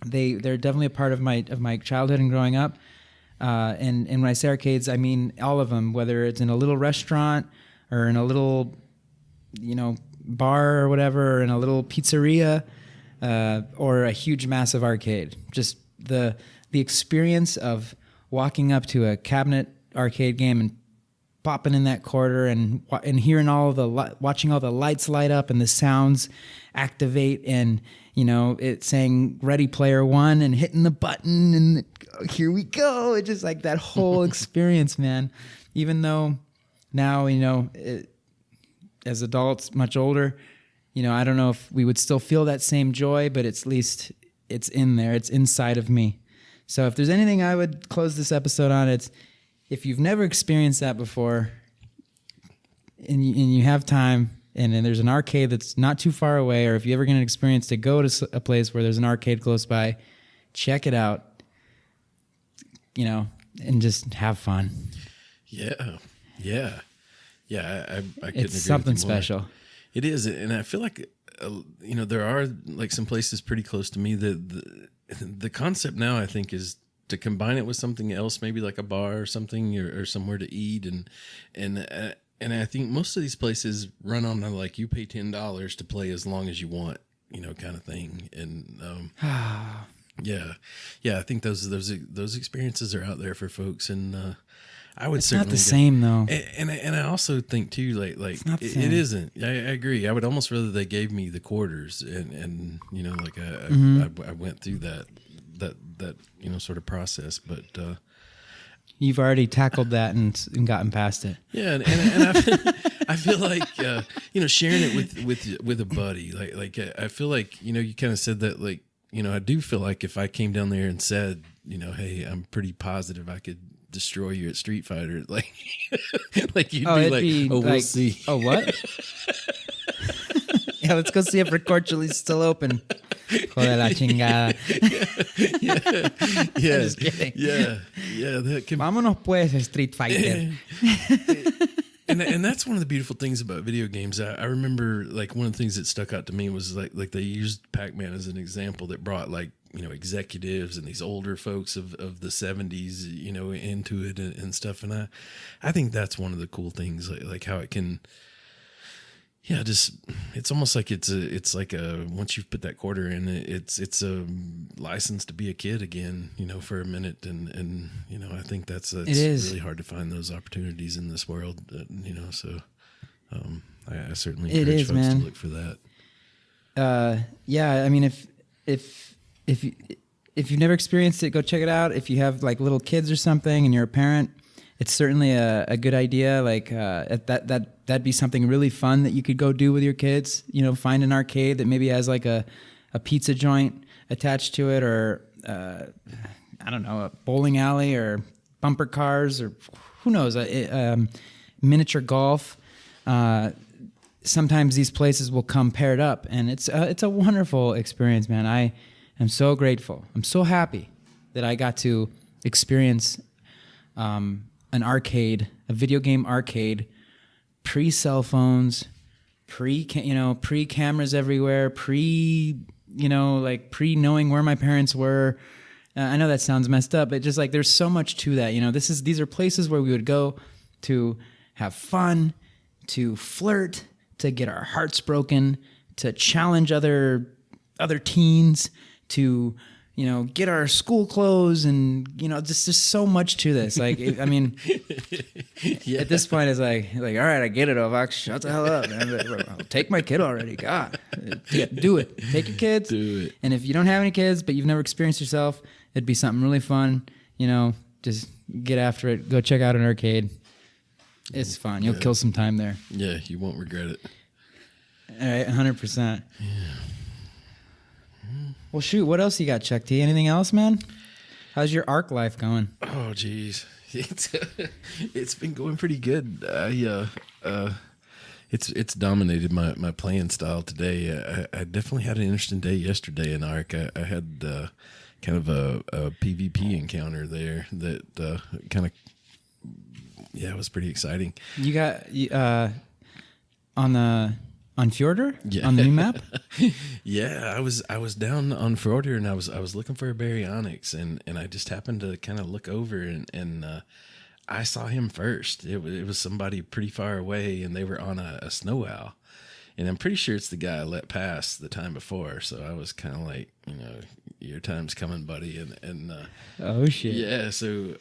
they're definitely a part of my childhood and growing up. And when I say arcades, I mean all of them, whether it's in a little restaurant or in a little, you know, bar or whatever, or in a little pizzeria, or a huge massive arcade. Just the experience of walking up to a cabinet arcade game and popping in that quarter and hearing watching all the lights light up and the sounds activate, and you know, it saying Ready Player One and hitting the button and here we go. It's just like that whole experience, man. Even though now, you know, as adults, much older, you know, I don't know if we would still feel that same joy, but at least it's in there. It's inside of me. So if there's anything I would close this episode on, it's if you've never experienced that before and you have time and there's an arcade that's not too far away, or if you ever get an experience to go to a place where there's an arcade close by, check it out, you know, and just have fun. Yeah. I couldn't agree It's with something you more. special. It is, and I feel like you know, there are like some places pretty close to me that the concept now I think is to combine it with something else, maybe like a bar or something, or somewhere to eat, and I think most of these places run on like you pay $10 to play as long as you want, you know, kind of thing, and yeah, I think those experiences are out there for folks, and I would It's certainly not the same though. and I also think too, like not the it same. isn't. I agree. I would almost rather they gave me the quarters, and you know, like I went through that you know, sort of process. But You've already tackled that and gotten past it. Yeah, and I feel like sharing it with a buddy. Like I feel like you kind of said that, like, I do feel like if I came down there and said, hey, I'm pretty positive I could destroy you at Street Fighter, like like you'd be like, we'll see. Oh, what? Yeah, let's go see if Record Chili's still open. Joder la chingada. Yeah. I'm just kidding. Yeah. That can. Vámonos pues, Street Fighter. And that's one of the beautiful things about video games. I remember, like, one of the things that stuck out to me was like they used Pac Man as an example that brought, like, executives and these older folks of the 70s, into it and stuff. And I think that's one of the cool things, like how it can. Yeah, just it's almost like it's like once you've put that quarter in, it's a license to be a kid again, for a minute, and I think that's really hard to find those opportunities in this world, So I certainly encourage folks to look for that. Yeah, I mean, if you've never experienced it, go check it out. If you have like little kids or something and you're a parent, it's certainly a good idea. Like that'd be something really fun that you could go do with your kids. Find an arcade that maybe has like a pizza joint attached to it, or I don't know, a bowling alley or bumper cars, or who knows, miniature golf. Sometimes these places will come paired up, and it's a wonderful experience, man. I am so grateful. I'm so happy that I got to experience an arcade, a video game arcade, pre-cell phones, pre-cameras everywhere, pre-knowing where my parents were. I know that sounds messed up, but just like there's so much to that. These are places where we would go to have fun, to flirt, to get our hearts broken, to challenge other teens, to get our school clothes, and just so much to this. Like, I mean, yeah. At this point, it's like, all right, I get it, Ovox. Shut the hell up, man. I'll take my kid already. God, yeah, do it. Take your kids. Do it. And if you don't have any kids, but you've never experienced yourself, it'd be something really fun. Just get after it. Go check out an arcade. It's fun. You'll kill some time there. Yeah, you won't regret it. All right, 100%. Yeah. Well, shoot, what else you got, Chuck T? Anything else, man? How's your ARC life going? Oh, geez. It's been going pretty good. It's dominated my playing style today. I definitely had an interesting day yesterday in ARC. I had kind of a PvP encounter there that kind of, it was pretty exciting. You got on Fjordur? Yeah. On the new map? Yeah, I was down on Fjordur, and I was looking for a baryonyx, and I just happened to kind of look over, and I saw him first. It was somebody pretty far away, and they were on a snow owl. And I'm pretty sure it's the guy I let pass the time before. So I was kind of like, your time's coming, buddy. And oh shit. Yeah. So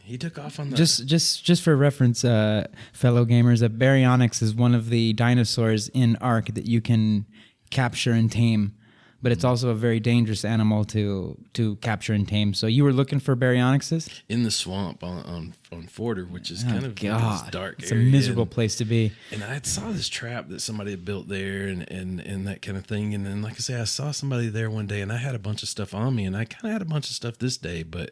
he took off on the just for reference, fellow gamers, a baryonyx is one of the dinosaurs in ARC that you can capture and tame, but it's also a very dangerous animal to capture and tame. So you were looking for baryonyxes in the swamp on Fjordur, which is kind of this dark it's area. A miserable place to be. And I saw this trap that somebody had built there, and that kind of thing. And then, like I say, I saw somebody there one day, and I had a bunch of stuff on me, and I kind of had a bunch of stuff this day, but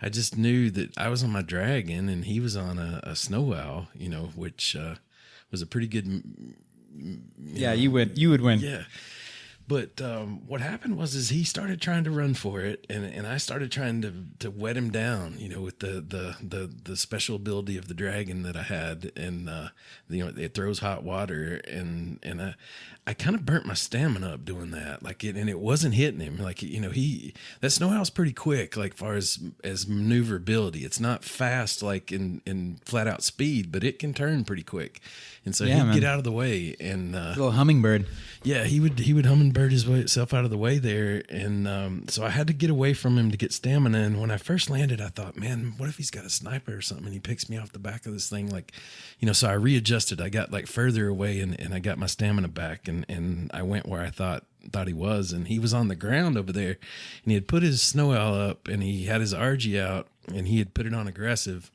I just knew that I was on my dragon, and he was on a snow owl, which was a pretty good. You would win. Yeah. But what happened was he started trying to run for it, and I started trying to wet him down, with the special ability of the dragon that I had, and it throws hot water, and I kind of burnt my stamina up doing that, and it wasn't hitting him, that snow owl's pretty quick, like far as maneuverability. It's not fast like in flat out speed, but it can turn pretty quick, and so he'd get out of the way, and little hummingbird. Yeah, he would hummingbird himself out of the way there, and so I had to get away from him to get stamina. And when I first landed, I thought, man, what if he's got a sniper or something, and he picks me off the back of this thing, so I readjusted. I got further away, and I got my stamina back, and I went where I thought he was, and he was on the ground over there, and he had put his snow owl up, and he had his RG out, and he had put it on aggressive.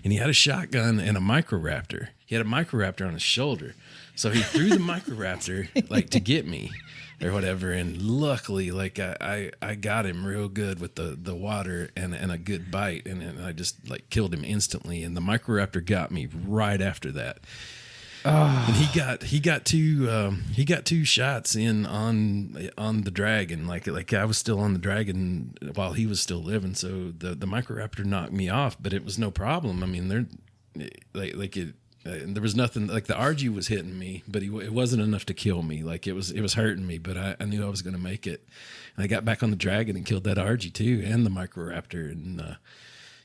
And he had a shotgun and a microraptor. He had a microraptor on his shoulder. So he threw the microraptor like to get me or whatever. And luckily, like I got him real good with the water and a good bite. And I just like killed him instantly. And the microraptor got me right after that. Oh. And he got two shots in on the dragon. Like I was still on the dragon while he was still living. So the microraptor knocked me off, but it was no problem. I mean, there was nothing, like the RG was hitting me, but it wasn't enough to kill me. Like it was hurting me, but I knew I was going to make it. And I got back on the dragon and killed that RG too, and the microraptor. And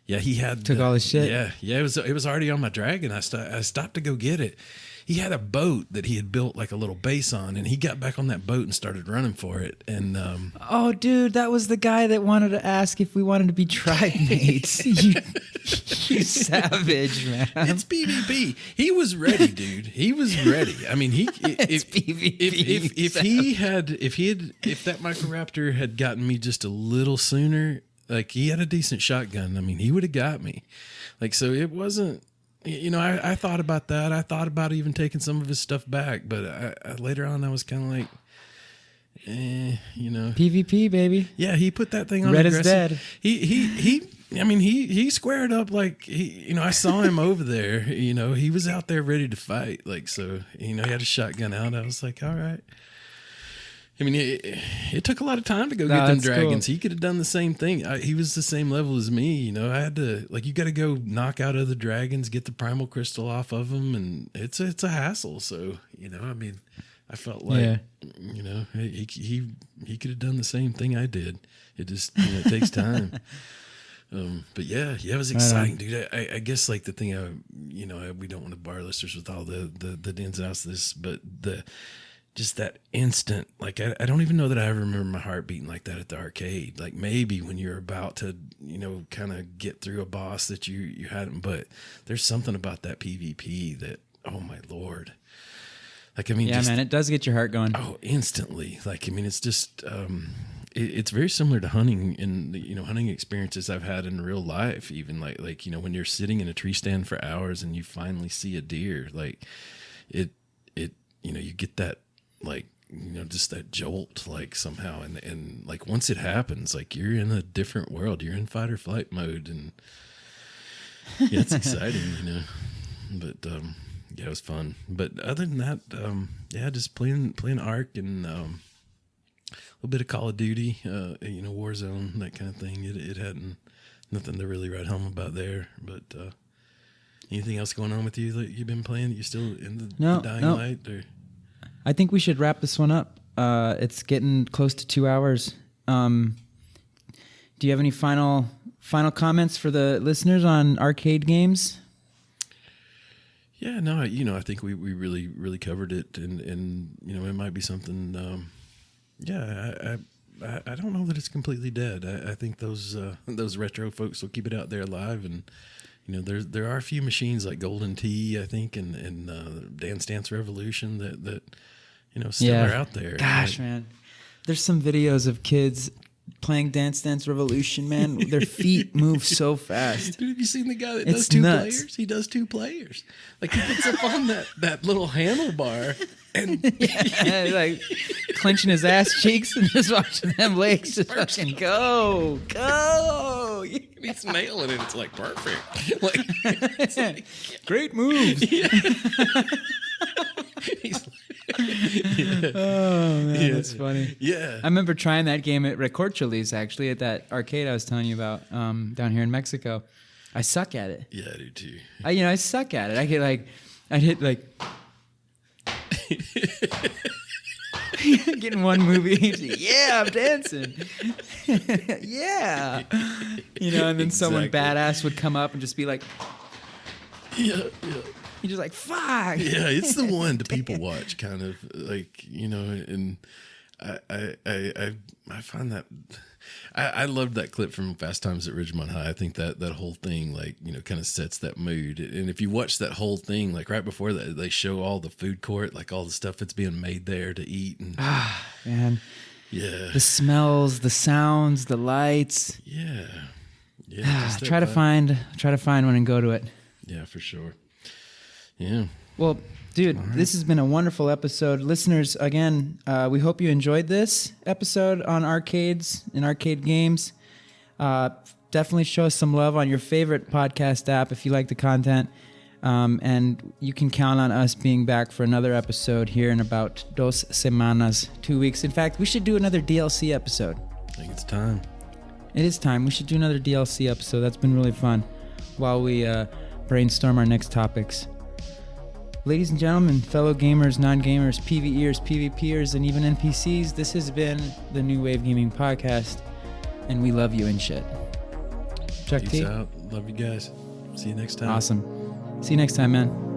yeah, he took all his shit. Yeah, it was already on my dragon. I stopped to go get it. He had a boat that he had built like a little base on, and he got back on that boat and started running for it. And oh, dude, that was the guy that wanted to ask if we wanted to be tribe mates. you savage, man. It's PvP. He was ready, dude. He was ready. I mean, if that microraptor had gotten me just a little sooner, like he had a decent shotgun. I mean, he would have got me. Like, so it wasn't. You know, I thought about that. I thought about even taking some of his stuff back, but I later on I was kind of like, you know, PvP, baby. Yeah, he put that thing on. Red aggressive. is dead. I mean, he squared up like I saw him over there. You know, he was out there ready to fight. Like, so he had a shotgun out. I was like, all right. I mean, it took a lot of time to go get them dragons. Cool. He could have done the same thing. He was the same level as me. You know, I had to, like, you got to go knock out other dragons, get the primal crystal off of them, and it's a hassle. So, you know, I mean, I felt like, you know, he could have done the same thing I did. It just, it takes time. But yeah, it was exciting, dude. I guess like the thing, we don't want to bar listeners with all the ins and outs of this, but just that instant, like I don't even know that I ever remember my heart beating like that at the arcade. Like maybe when you're about to, kind of get through a boss that you hadn't, but there's something about that PvP that, oh my Lord. Like, I mean, yeah, man, it does get your heart going. Oh, instantly. Like, I mean, it's just, it's very similar to hunting and hunting experiences I've had in real life. Even like, when you're sitting in a tree stand for hours and you finally see a deer, like it, you get that, like, just that jolt, like somehow. And like, once it happens, like you're in a different world, you're in fight or flight mode. And yeah, it's exciting, but, yeah, it was fun. But other than that, just playing Ark and, a little bit of Call of Duty, Warzone, that kind of thing. It hadn't, nothing to really write home about there, but, anything else going on with you that you've been playing? You still in the Dying Light? Or? I think we should wrap this one up. It's getting close to 2 hours. Do you have any final comments for the listeners on arcade games? Yeah, no, I think we really, really covered it, and it might be something. I don't know that it's completely dead. I think those retro folks will keep it out there alive, and there are a few machines like Golden Tee, I think, and Dance Dance Revolution that still are out there. Gosh, man, there's some videos of kids playing Dance Dance Revolution, man. Their feet move so fast. Dude, have you seen the guy that does two players? He does 2 players. Like, he gets up on that little handlebar and like clenching his ass cheeks and just watching them legs just fucking go. He's nailing it. It's like perfect. Like, great moves. Yeah. Oh man, that's funny. Yeah, I remember trying that game at Recorcholis, actually, at that arcade I was telling you about down here in Mexico. I suck at it. Yeah, I do too. I suck at it. I'd hit getting one movie. Yeah, I'm dancing. Yeah, and then someone badass would come up and just be like, yeah. You're just like, fuck. Yeah, it's the one to people watch, kind of like, and I find that I loved that clip from Fast Times at Ridgemont High. I think that whole thing, like, kind of sets that mood. And if you watch that whole thing, like right before that, they show all the food court, like all the stuff that's being made there to eat. And man. Yeah. The smells, the sounds, the lights. Yeah. Yeah. just that try to vibe. find one and go to it. Yeah, for sure. Yeah. Well, dude, this has been a wonderful episode. Listeners, again, we hope you enjoyed this episode on arcades and arcade games. Definitely show us some love on your favorite podcast app if you like the content. And you can count on us being back for another episode here in about 2 semanas, 2 weeks. In fact, we should do another DLC episode. I think it's time. It is time. We should do another DLC episode. That's been really fun while we brainstorm our next topics. Ladies and gentlemen, fellow gamers, non-gamers, PvEers, PvPers, and even NPCs, this has been the New Wave Gaming Podcast, and we love you and shit. Chuck Peace T. out. Love you guys. See you next time. Awesome. See you next time, man.